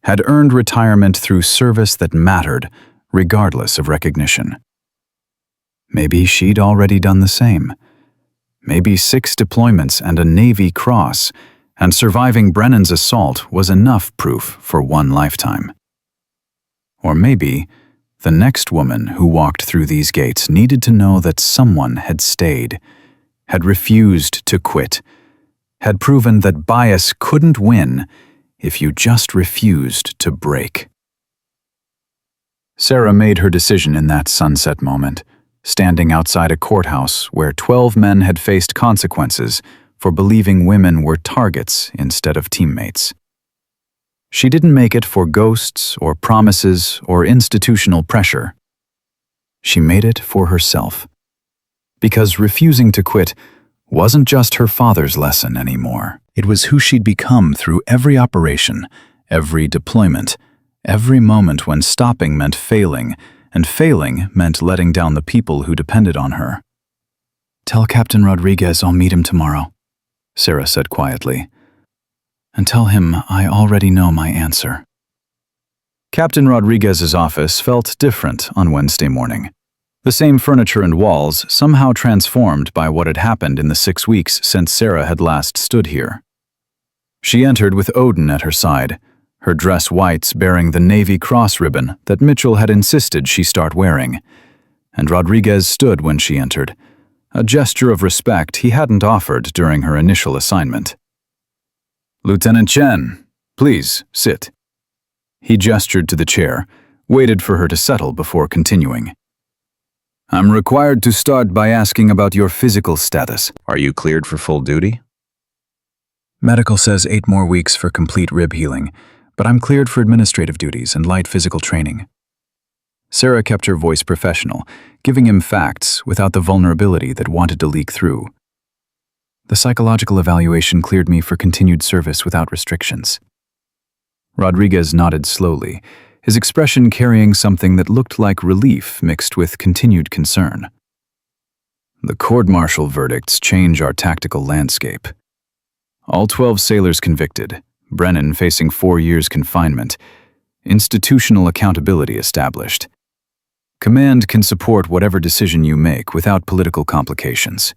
had earned retirement through service that mattered, regardless of recognition. Maybe she'd already done the same. Maybe 6 deployments and a Navy Cross, and surviving Brennan's assault was enough proof for one lifetime. Or maybe the next woman who walked through these gates needed to know that someone had stayed, had refused to quit, had proven that bias couldn't win if you just refused to break. Sarah made her decision in that sunset moment, standing outside a courthouse where 12 men had faced consequences for believing women were targets instead of teammates. She didn't make it for ghosts or promises or institutional pressure. She made it for herself. Because refusing to quit wasn't just her father's lesson anymore. It was who she'd become through every operation, every deployment, every moment when stopping meant failing, and failing meant letting down the people who depended on her. "Tell Captain Rodriguez I'll meet him tomorrow," Sarah said quietly. "And tell him I already know my answer." Captain Rodriguez's office felt different on Wednesday morning. The same furniture and walls somehow transformed by what had happened in the 6 weeks since Sarah had last stood here. She entered with Odin at her side, her dress whites bearing the Navy cross ribbon that Mitchell had insisted she start wearing. And Rodriguez stood when she entered, a gesture of respect he hadn't offered during her initial assignment. "Lieutenant Chen, please sit." He gestured to the chair, waited for her to settle before continuing. "I'm required to start by asking about your physical status. Are you cleared for full duty?" "Medical says 8 more weeks for complete rib healing, but I'm cleared for administrative duties and light physical training." Sarah kept her voice professional, giving him facts without the vulnerability that wanted to leak through. "The psychological evaluation cleared me for continued service without restrictions." Rodriguez nodded slowly, his expression carrying something that looked like relief mixed with continued concern. "The court-martial verdicts change our tactical landscape. All 12 sailors convicted, Brennan facing 4 years confinement, institutional accountability established. Command can support whatever decision you make without political complications."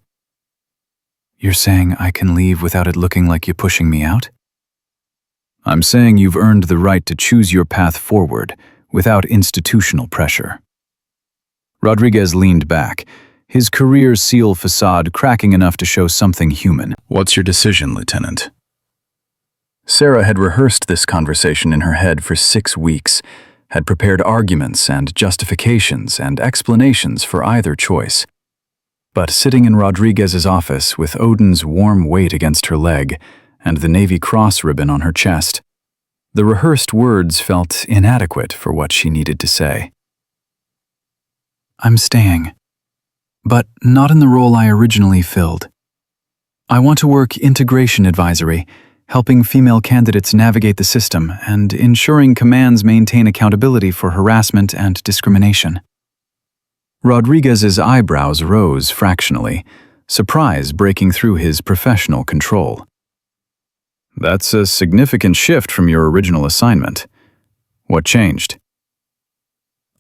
"You're saying I can leave without it looking like you're pushing me out?" "I'm saying you've earned the right to choose your path forward without institutional pressure." Rodriguez leaned back, his career SEAL facade cracking enough to show something human. "What's your decision, Lieutenant?" Sarah had rehearsed this conversation in her head for 6 weeks, had prepared arguments and justifications and explanations for either choice. But sitting in Rodriguez's office with Odin's warm weight against her leg and the Navy Cross ribbon on her chest, the rehearsed words felt inadequate for what she needed to say. "I'm staying, but not in the role I originally filled. I want to work integration advisory, helping female candidates navigate the system and ensuring commands maintain accountability for harassment and discrimination." Rodriguez's eyebrows rose fractionally, surprise breaking through his professional control. "That's a significant shift from your original assignment. What changed?"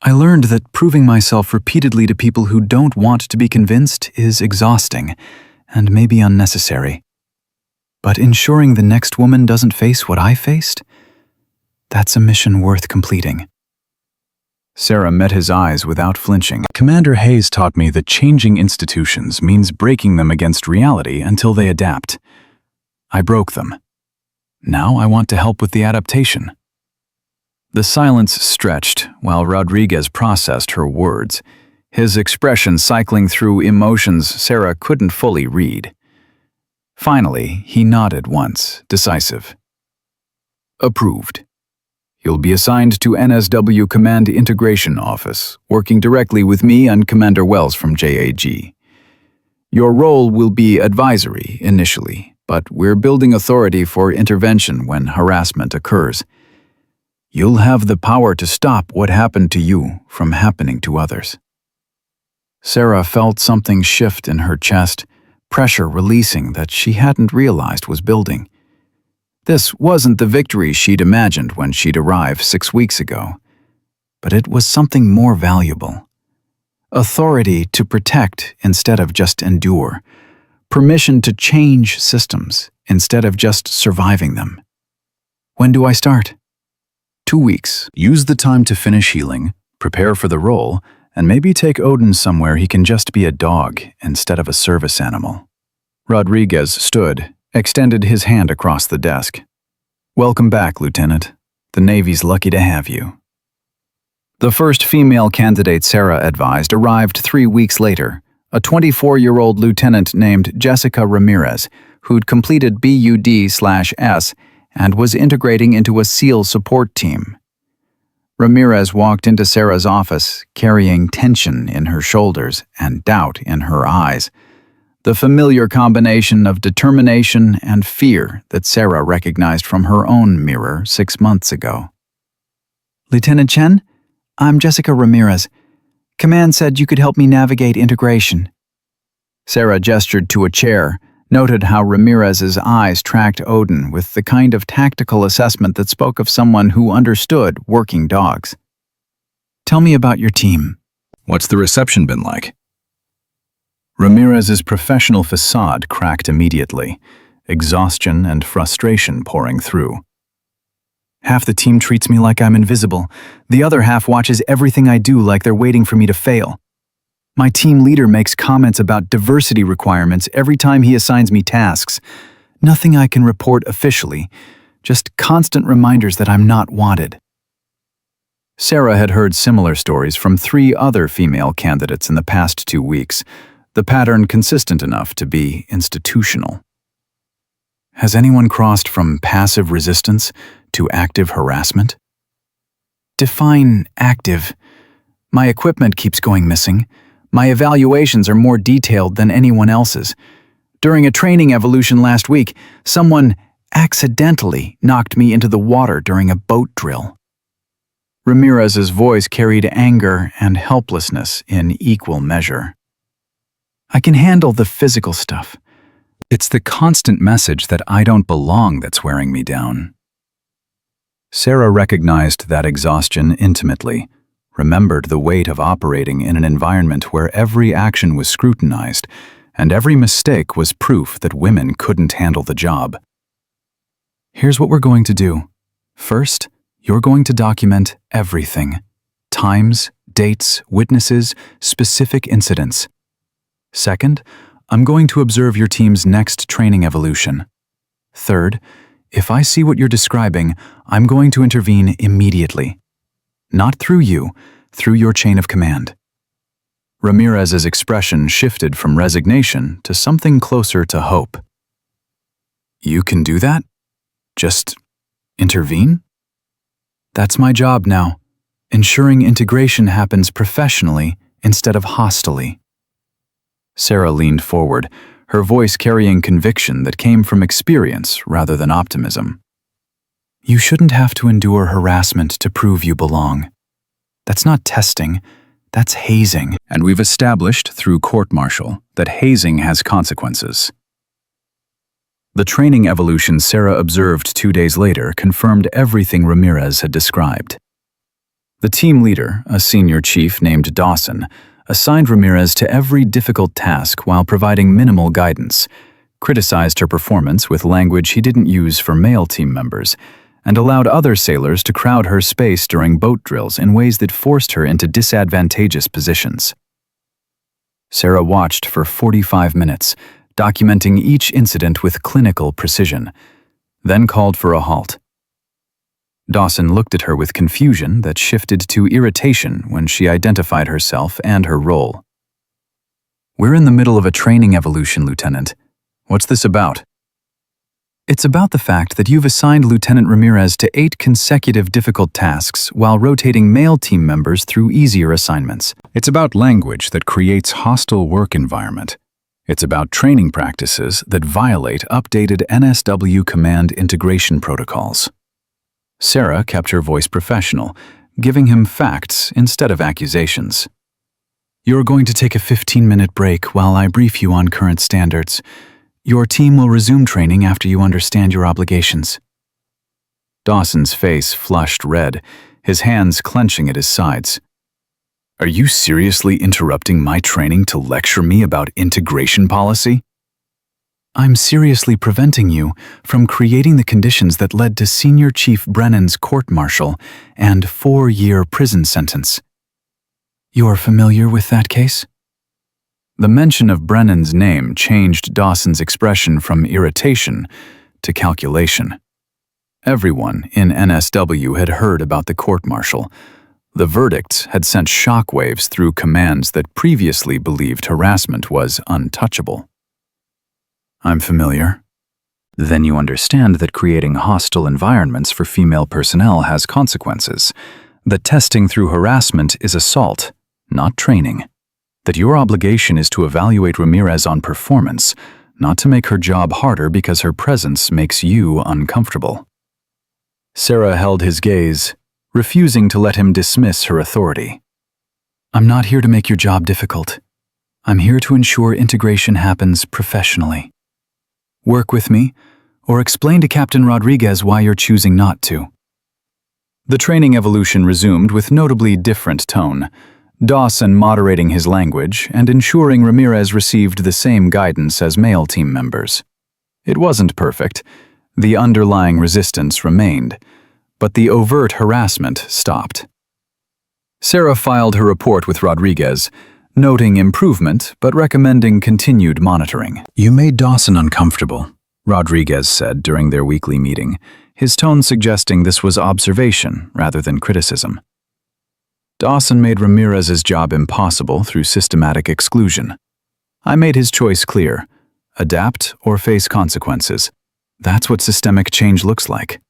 "I learned that proving myself repeatedly to people who don't want to be convinced is exhausting and maybe unnecessary. But ensuring the next woman doesn't face what I faced? That's a mission worth completing." Sarah met his eyes without flinching. "Commander Hayes taught me that changing institutions means breaking them against reality until they adapt. I broke them. Now I want to help with the adaptation." The silence stretched while Rodriguez processed her words, his expression cycling through emotions Sarah couldn't fully read. Finally, he nodded once, decisive. "Approved. You'll be assigned to NSW Command Integration Office, working directly with me and Commander Wells from JAG. Your role will be advisory initially, but we're building authority for intervention when harassment occurs. You'll have the power to stop what happened to you from happening to others." Sarah felt something shift in her chest, pressure releasing that she hadn't realized was building. This wasn't the victory she'd imagined when she'd arrived 6 weeks ago, but it was something more valuable. Authority to protect instead of just endure. Permission to change systems instead of just surviving them. "When do I start?" 2 weeks. Use the time to finish healing, prepare for the role, and maybe take Odin somewhere he can just be a dog instead of a service animal. Rodriguez stood, extended his hand across the desk. "Welcome back, Lieutenant. The Navy's lucky to have you." The first female candidate Sarah advised arrived 3 weeks later, a 24-year-old lieutenant named Jessica Ramirez, who'd completed BUD/S and was integrating into a SEAL support team. Ramirez walked into Sarah's office, carrying tension in her shoulders and doubt in her eyes, the familiar combination of determination and fear that Sarah recognized from her own mirror 6 months ago. "Lieutenant Chen, I'm Jessica Ramirez. Command said you could help me navigate integration." Sarah gestured to a chair, noted how Ramirez's eyes tracked Odin with the kind of tactical assessment that spoke of someone who understood working dogs. "Tell me about your team." "What's the reception been like?" Ramirez's professional facade cracked immediately, exhaustion and frustration pouring through. "Half the team treats me like I'm invisible. The other half watches everything I do like they're waiting for me to fail. My team leader makes comments about diversity requirements every time he assigns me tasks. Nothing I can report officially, just constant reminders that I'm not wanted." Sarah had heard similar stories from 3 other female candidates in the past 2 weeks, the pattern consistent enough to be institutional. Has anyone crossed from passive resistance to active harassment? Define active. My equipment keeps going missing. My evaluations are more detailed than anyone else's. During a training evolution last week, someone accidentally knocked me into the water during a boat drill. Ramirez's voice carried anger and helplessness in equal measure. "I can handle the physical stuff. It's the constant message that I don't belong that's wearing me down." Sarah recognized that exhaustion intimately, remembered the weight of operating in an environment where every action was scrutinized, and every mistake was proof that women couldn't handle the job. "Here's what we're going to do. First, you're going to document everything. Times, dates, witnesses, specific incidents. Second, I'm going to observe your team's next training evolution. Third, if I see what you're describing, I'm going to intervene immediately. Not through you, through your chain of command." Ramirez's expression shifted from resignation to something closer to hope. "You can do that? Just intervene?" "That's my job now, ensuring integration happens professionally instead of hostilely." Sarah leaned forward, her voice carrying conviction that came from experience rather than optimism. "You shouldn't have to endure harassment to prove you belong. That's not testing, that's hazing. And we've established through court-martial that hazing has consequences." The training evolution Sarah observed 2 days later confirmed everything Ramirez had described. The team leader, a senior chief named Dawson, assigned Ramirez to every difficult task while providing minimal guidance, criticized her performance with language he didn't use for male team members, and allowed other sailors to crowd her space during boat drills in ways that forced her into disadvantageous positions. Sarah watched for 45 minutes, documenting each incident with clinical precision, then called for a halt. Dawson looked at her with confusion that shifted to irritation when she identified herself and her role. "We're in the middle of a training evolution, Lieutenant. What's this about?" "It's about the fact that you've assigned Lieutenant Ramirez to 8 consecutive difficult tasks while rotating male team members through easier assignments. It's about language that creates hostile work environment. It's about training practices that violate updated NSW command integration protocols." Sarah kept her voice professional, giving him facts instead of accusations. "You're going to take a 15-minute break while I brief you on current standards. Your team will resume training after you understand your obligations." Dawson's face flushed red, his hands clenching at his sides. "Are you seriously interrupting my training to lecture me about integration policy?" "I'm seriously preventing you from creating the conditions that led to Senior Chief Brennan's court-martial and 4-year prison sentence." "You're familiar with that case?" The mention of Brennan's name changed Dawson's expression from irritation to calculation. Everyone in NSW had heard about the court-martial, The verdict had sent shockwaves through commands that previously believed harassment was untouchable. I'm familiar. Then you understand that creating hostile environments for female personnel has consequences, that testing through harassment is assault, not training, that your obligation is to evaluate Ramirez on performance, not to make her job harder because her presence makes you uncomfortable. Sarah held his gaze, refusing to let him dismiss her authority. I'm not here to make your job difficult. I'm here to ensure integration happens professionally. Work with me, or explain to Captain Rodriguez why you're choosing not to. The training evolution resumed with notably different tone, Dawson moderating his language and ensuring Ramirez received the same guidance as male team members. It wasn't perfect. The underlying resistance remained, but the overt harassment stopped. Sarah filed her report with Rodriguez, noting improvement but recommending continued monitoring. You made Dawson uncomfortable, Rodriguez said during their weekly meeting, his tone suggesting this was observation rather than criticism. Dawson made Ramirez's job impossible through systematic exclusion. I made his choice clear: adapt or face consequences. That's what systemic change looks like.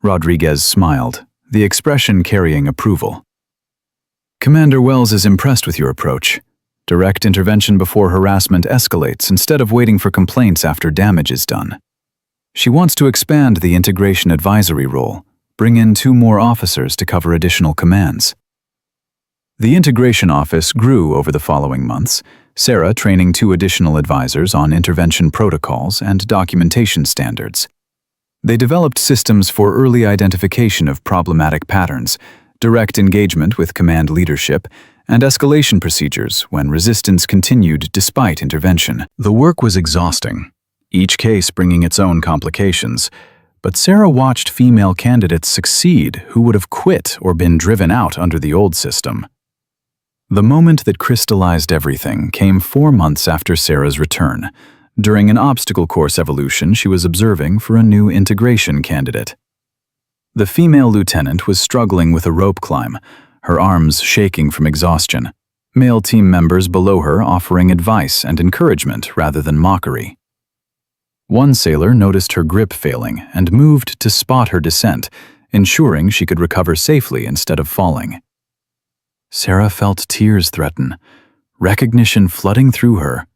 Rodriguez smiled, the expression carrying approval. Commander Wells is impressed with your approach. Direct intervention before harassment escalates instead of waiting for complaints after damage is done. She wants to expand the integration advisory role, bring in 2 more officers to cover additional commands. The integration office grew over the following months, Sarah training 2 additional advisors on intervention protocols and documentation standards. They developed systems for early identification of problematic patterns, direct engagement with command leadership, and escalation procedures when resistance continued despite intervention. The work was exhausting, each case bringing its own complications, but Sarah watched female candidates succeed who would have quit or been driven out under the old system. The moment that crystallized everything came 4 months after Sarah's return, during an obstacle course evolution she was observing for a new integration candidate. The female lieutenant was struggling with a rope climb, her arms shaking from exhaustion, male team members below her offering advice and encouragement rather than mockery. One sailor noticed her grip failing and moved to spot her descent, ensuring she could recover safely instead of falling. Sarah felt tears threaten, recognition flooding through her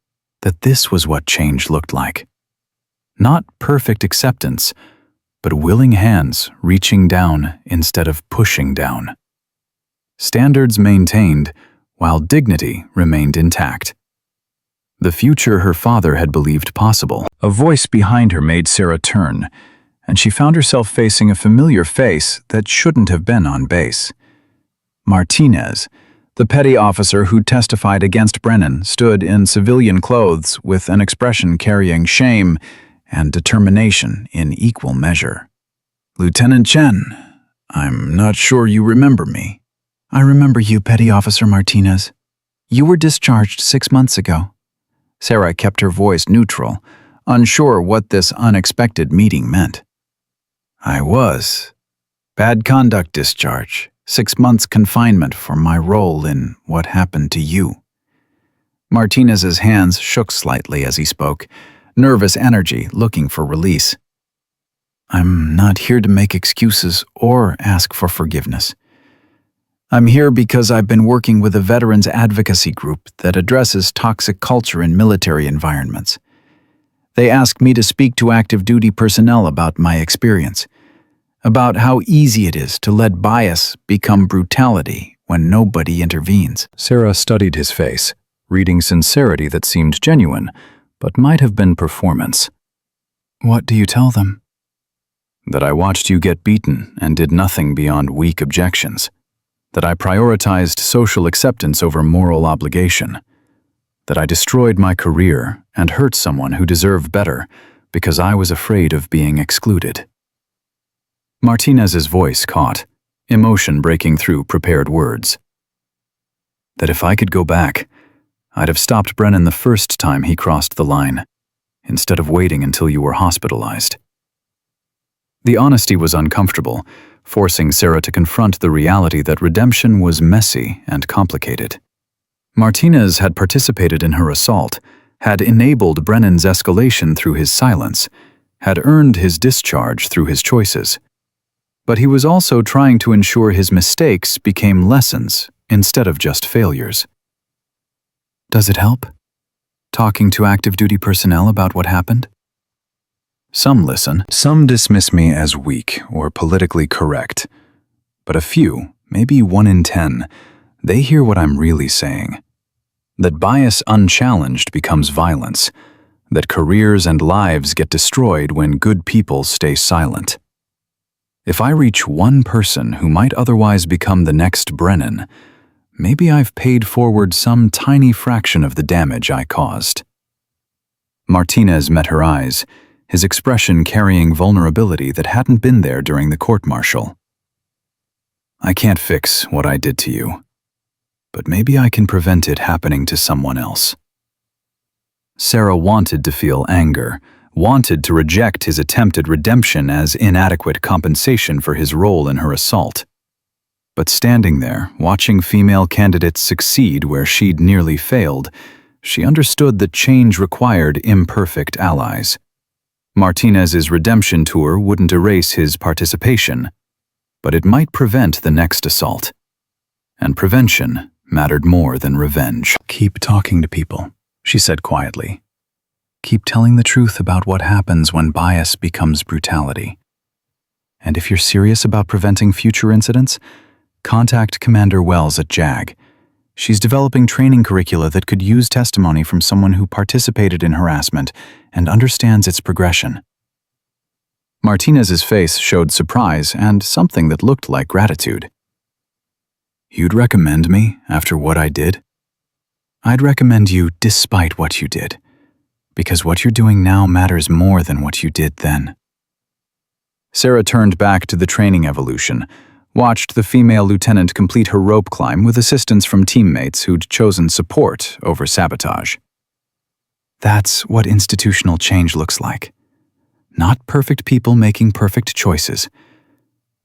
that this was what change looked like. Not perfect acceptance, but willing hands reaching down instead of pushing down. Standards maintained, while dignity remained intact. The future her father had believed possible. A voice behind her made Sarah turn, and she found herself facing a familiar face that shouldn't have been on base. Martinez, the petty officer who testified against Brennan, stood in civilian clothes with an expression carrying shame and determination in equal measure. Lieutenant Chen, I'm not sure you remember me. I remember you, Petty Officer Martinez. You were discharged 6 months ago. Sarah kept her voice neutral, unsure what this unexpected meeting meant. I was. Bad conduct discharge. 6 months confinement for my role in what happened to you. Martinez's hands shook slightly as he spoke, nervous energy looking for release. I'm not here to make excuses or ask for forgiveness. I'm here because I've been working with a veterans advocacy group that addresses toxic culture in military environments. They asked me to speak to active duty personnel about my experience, about how easy it is to let bias become brutality when nobody intervenes. Sarah studied his face, reading sincerity that seemed genuine, but might have been performance. What do you tell them? That I watched you get beaten and did nothing beyond weak objections. That I prioritized social acceptance over moral obligation. That I destroyed my career and hurt someone who deserved better because I was afraid of being excluded. Martinez's voice caught, emotion breaking through prepared words. That if I could go back, I'd have stopped Brennan the first time he crossed the line, instead of waiting until you were hospitalized. The honesty was uncomfortable, forcing Sarah to confront the reality that redemption was messy and complicated. Martinez had participated in her assault, had enabled Brennan's escalation through his silence, had earned his discharge through his choices. But he was also trying to ensure his mistakes became lessons instead of just failures. Does it help? Talking to active duty personnel about what happened? Some listen. Some dismiss me as weak or politically correct. But a few, maybe 1 in 10, they hear what I'm really saying. That bias unchallenged becomes violence. That careers and lives get destroyed when good people stay silent. If I reach one person who might otherwise become the next Brennan, maybe I've paid forward some tiny fraction of the damage I caused. Martinez met her eyes, his expression carrying vulnerability that hadn't been there during the court-martial. I can't fix what I did to you, but maybe I can prevent it happening to someone else. Sarah wanted to feel anger, wanted to reject his attempted redemption as inadequate compensation for his role in her assault. But standing there, watching female candidates succeed where she'd nearly failed, she understood that change required imperfect allies. Martinez's redemption tour wouldn't erase his participation, but it might prevent the next assault. And prevention mattered more than revenge. Keep talking to people, she said quietly. Keep telling the truth about what happens when bias becomes brutality. And if you're serious about preventing future incidents, contact Commander Wells at JAG. She's developing training curricula that could use testimony from someone who participated in harassment and understands its progression. Martinez's face showed surprise and something that looked like gratitude. You'd recommend me after what I did? I'd recommend you despite what you did, because what you're doing now matters more than what you did then. Sarah turned back to the training evolution, watched the female lieutenant complete her rope climb with assistance from teammates who'd chosen support over sabotage. That's what institutional change looks like. Not perfect people making perfect choices,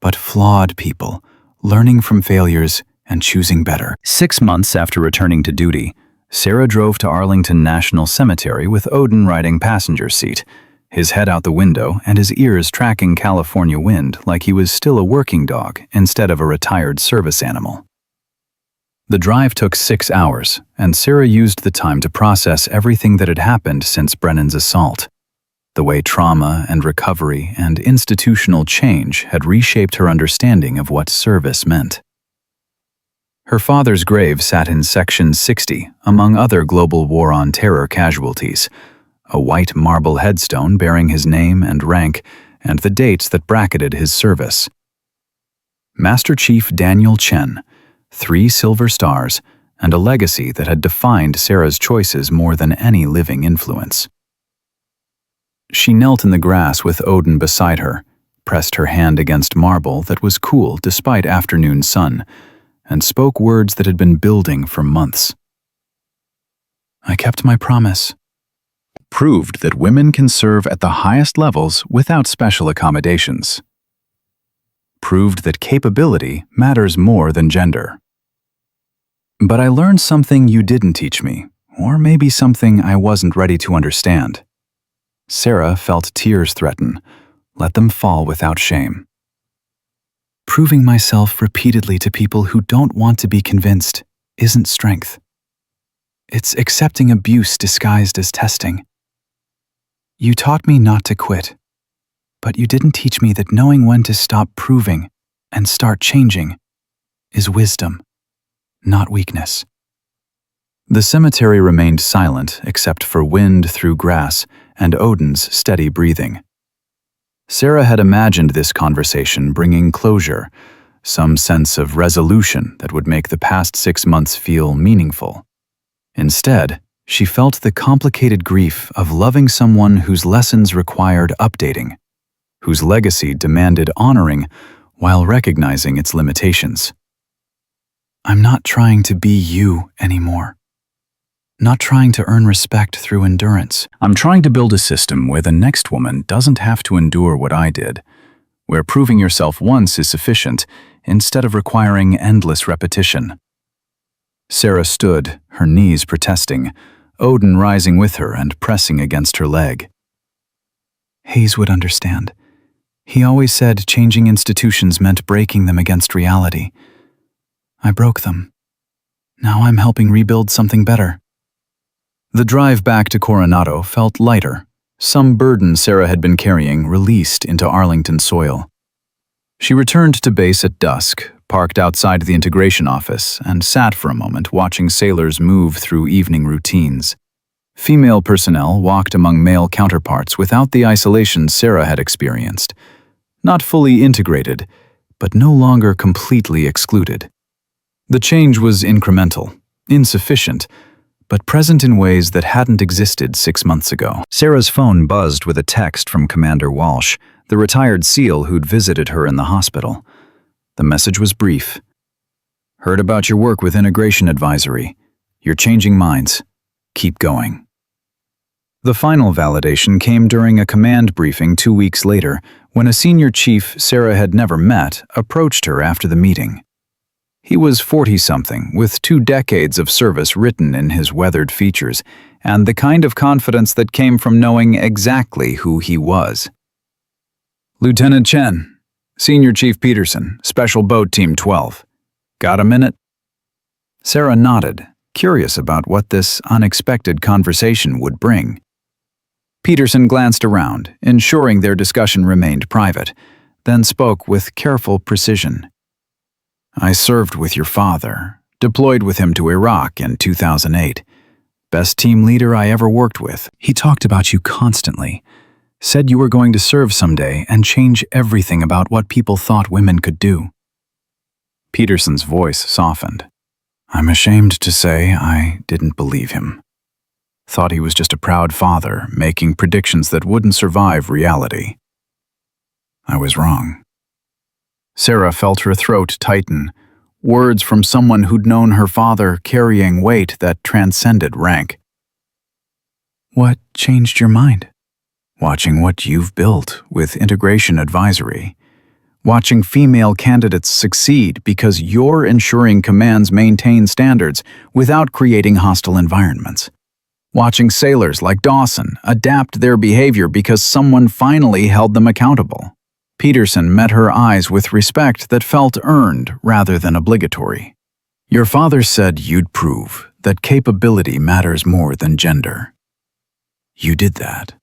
but flawed people learning from failures and choosing better. 6 months after returning to duty, Sarah drove to Arlington National Cemetery with Odin riding passenger seat, his head out the window and his ears tracking California wind like he was still a working dog instead of a retired service animal. The drive took 6 hours, and Sarah used the time to process everything that had happened since Brennan's assault. The way trauma and recovery and institutional change had reshaped her understanding of what service meant. Her father's grave sat in Section 60, among other global war on terror casualties, a white marble headstone bearing his name and rank and the dates that bracketed his service. Master Chief Daniel Chen, 3 silver stars, and a legacy that had defined Sarah's choices more than any living influence. She knelt in the grass with Odin beside her, pressed her hand against marble that was cool despite afternoon sun, and spoke words that had been building for months. I kept my promise. Proved that women can serve at the highest levels without special accommodations. Proved that capability matters more than gender. But I learned something you didn't teach me, or maybe something I wasn't ready to understand. Sarah felt tears threaten. Let them fall without shame. Proving myself repeatedly to people who don't want to be convinced isn't strength. It's accepting abuse disguised as testing. You taught me not to quit, but you didn't teach me that knowing when to stop proving and start changing is wisdom, not weakness. The cemetery remained silent except for wind through grass and Odin's steady breathing. Sarah had imagined this conversation bringing closure, some sense of resolution that would make the past 6 months feel meaningful. Instead, she felt the complicated grief of loving someone whose lessons required updating, whose legacy demanded honoring while recognizing its limitations. I'm not trying to be you anymore. Not trying to earn respect through endurance. I'm trying to build a system where the next woman doesn't have to endure what I did, where proving yourself once is sufficient instead of requiring endless repetition. Sarah stood, her knees protesting, Odin rising with her and pressing against her leg. Hayes would understand. He always said changing institutions meant breaking them against reality. I broke them. Now I'm helping rebuild something better. The drive back to Coronado felt lighter, some burden Sarah had been carrying released into Arlington soil. She returned to base at dusk, parked outside the integration office, and sat for a moment watching sailors move through evening routines. Female personnel walked among male counterparts without the isolation Sarah had experienced. Not fully integrated, but no longer completely excluded. The change was incremental, insufficient, but present in ways that hadn't existed 6 months ago. Sarah's phone buzzed with a text from Commander Walsh, the retired SEAL who'd visited her in the hospital. The message was brief. Heard about your work with Integration Advisory. You're changing minds. Keep going. The final validation came during a command briefing 2 weeks later, when a senior chief Sarah had never met approached her after the meeting. He was 40-something, with 2 decades of service written in his weathered features, and the kind of confidence that came from knowing exactly who he was. Lieutenant Chen, Senior Chief Peterson, Special Boat Team 12. Got a minute? Sarah nodded, curious about what this unexpected conversation would bring. Peterson glanced around, ensuring their discussion remained private, then spoke with careful precision. I served with your father, deployed with him to Iraq in 2008. Best team leader I ever worked with. He talked about you constantly. Said you were going to serve someday and change everything about what people thought women could do. Peterson's voice softened. I'm ashamed to say I didn't believe him. Thought he was just a proud father making predictions that wouldn't survive reality. I was wrong. Sarah felt her throat tighten, words from someone who'd known her father carrying weight that transcended rank. What changed your mind? Watching what you've built with Integration Advisory. Watching female candidates succeed because you're ensuring commands maintain standards without creating hostile environments. Watching sailors like Dawson adapt their behavior because someone finally held them accountable. Peterson met her eyes with respect that felt earned rather than obligatory. Your father said you'd prove that capability matters more than gender. You did that.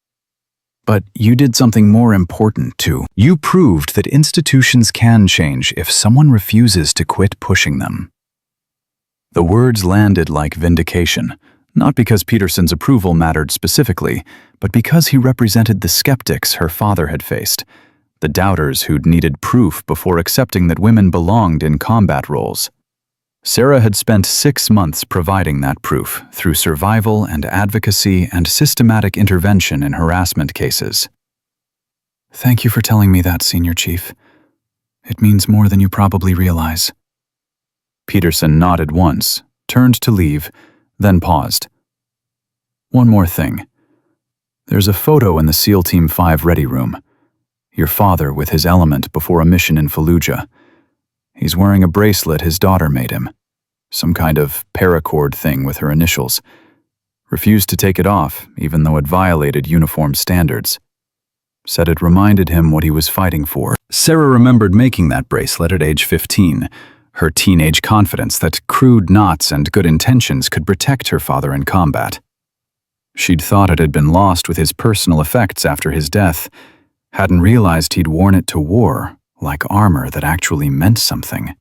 But you did something more important too. You proved that institutions can change if someone refuses to quit pushing them. The words landed like vindication, not because Peterson's approval mattered specifically, but because he represented the skeptics her father had faced. The doubters who'd needed proof before accepting that women belonged in combat roles. Sarah had spent 6 months providing that proof through survival and advocacy and systematic intervention in harassment cases. Thank you for telling me that, Senior Chief. It means more than you probably realize. Peterson nodded once, turned to leave, then paused. One more thing. There's a photo in the SEAL Team 5 ready room. Your father with his element before a mission in Fallujah. He's wearing a bracelet his daughter made him. Some kind of paracord thing with her initials. Refused to take it off, even though it violated uniform standards. Said it reminded him what he was fighting for. Sarah remembered making that bracelet at age 15, her teenage confidence that crude knots and good intentions could protect her father in combat. She'd thought it had been lost with his personal effects after his death, hadn't realized he'd worn it to war, like armor that actually meant something.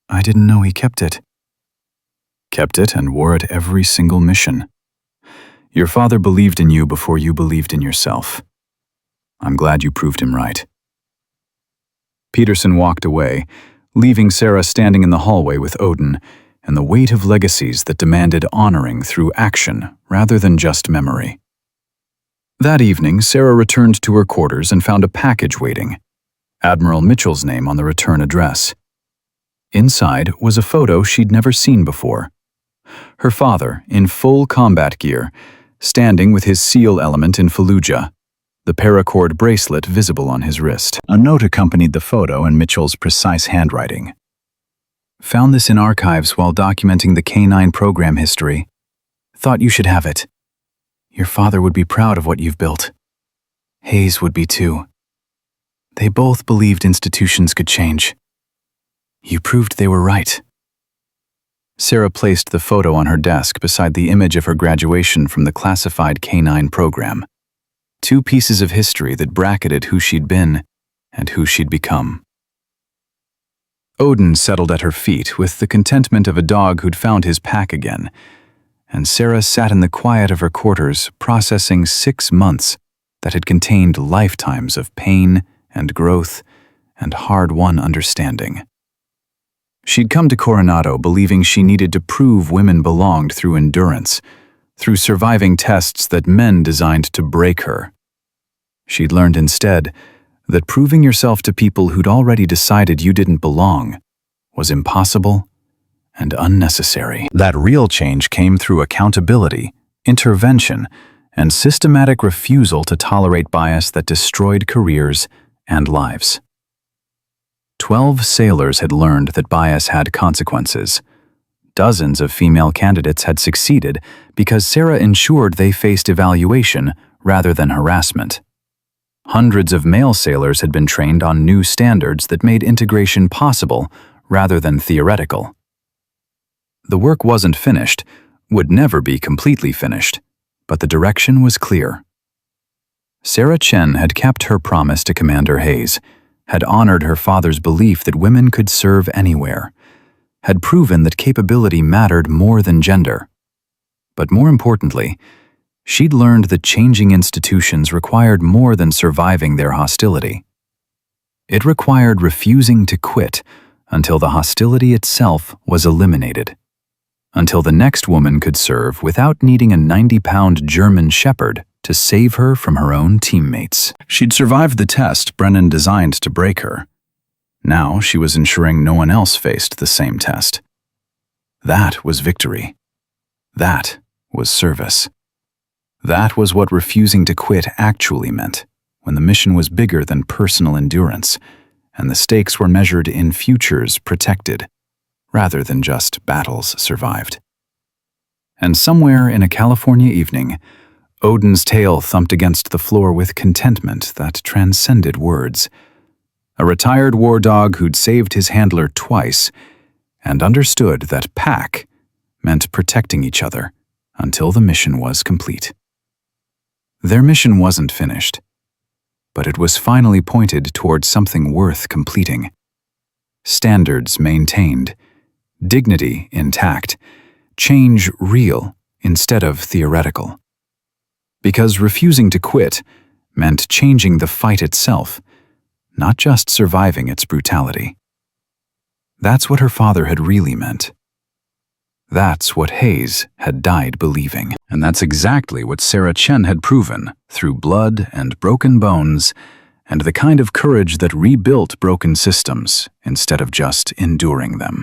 I didn't know he kept it. Kept it and wore it every single mission. Your father believed in you before you believed in yourself. I'm glad you proved him right. Peterson walked away, leaving Sarah standing in the hallway with Odin and the weight of legacies that demanded honoring through action rather than just memory. That evening, Sarah returned to her quarters and found a package waiting. Admiral Mitchell's name on the return address. Inside was a photo she'd never seen before. Her father, in full combat gear, standing with his SEAL element in Fallujah. the paracord bracelet visible on his wrist. A note accompanied the photo in Mitchell's precise handwriting. Found this in archives while documenting the K9 program history. Thought you should have it. Your father would be proud of what you've built. Hayes would be too. They both believed institutions could change. You proved they were right. Sarah placed the photo on her desk beside the image of her graduation from the classified K9 program. Two pieces of history that bracketed who she'd been and who she'd become. Odin settled at her feet with the contentment of a dog who'd found his pack again, and Sarah sat in the quiet of her quarters processing 6 months that had contained lifetimes of pain and growth and hard-won understanding. She'd come to Coronado believing she needed to prove women belonged through endurance, through surviving tests that men designed to break her. She'd learned instead that proving yourself to people who'd already decided you didn't belong was impossible and unnecessary. That real change came through accountability, intervention, and systematic refusal to tolerate bias that destroyed careers and lives. 12 sailors had learned that bias had consequences. Dozens of female candidates had succeeded because Sarah ensured they faced evaluation rather than harassment. Hundreds of male sailors had been trained on new standards that made integration possible rather than theoretical. The work wasn't finished, would never be completely finished, but the direction was clear. Sarah Chen had kept her promise to Commander Hayes, had honored her father's belief that women could serve anywhere, had proven that capability mattered more than gender. But more importantly, she'd learned that changing institutions required more than surviving their hostility. It required refusing to quit until the hostility itself was eliminated, until the next woman could serve without needing a 90-pound German shepherd to save her from her own teammates. She'd survived the test Brennan designed to break her. Now she was ensuring no one else faced the same test. That was victory. That was service. That was what refusing to quit actually meant, when the mission was bigger than personal endurance, and the stakes were measured in futures protected, rather than just battles survived. And somewhere in a California evening, Odin's tail thumped against the floor with contentment that transcended words. A retired war dog who'd saved his handler twice and understood that pack meant protecting each other until the mission was complete. Their mission wasn't finished, but it was finally pointed toward something worth completing. Standards maintained, dignity intact, change real instead of theoretical. Because refusing to quit meant changing the fight itself, not just surviving its brutality. That's what her father had really meant. That's what Hayes had died believing. And that's exactly what Sarah Chen had proven through blood and broken bones and the kind of courage that rebuilt broken systems instead of just enduring them.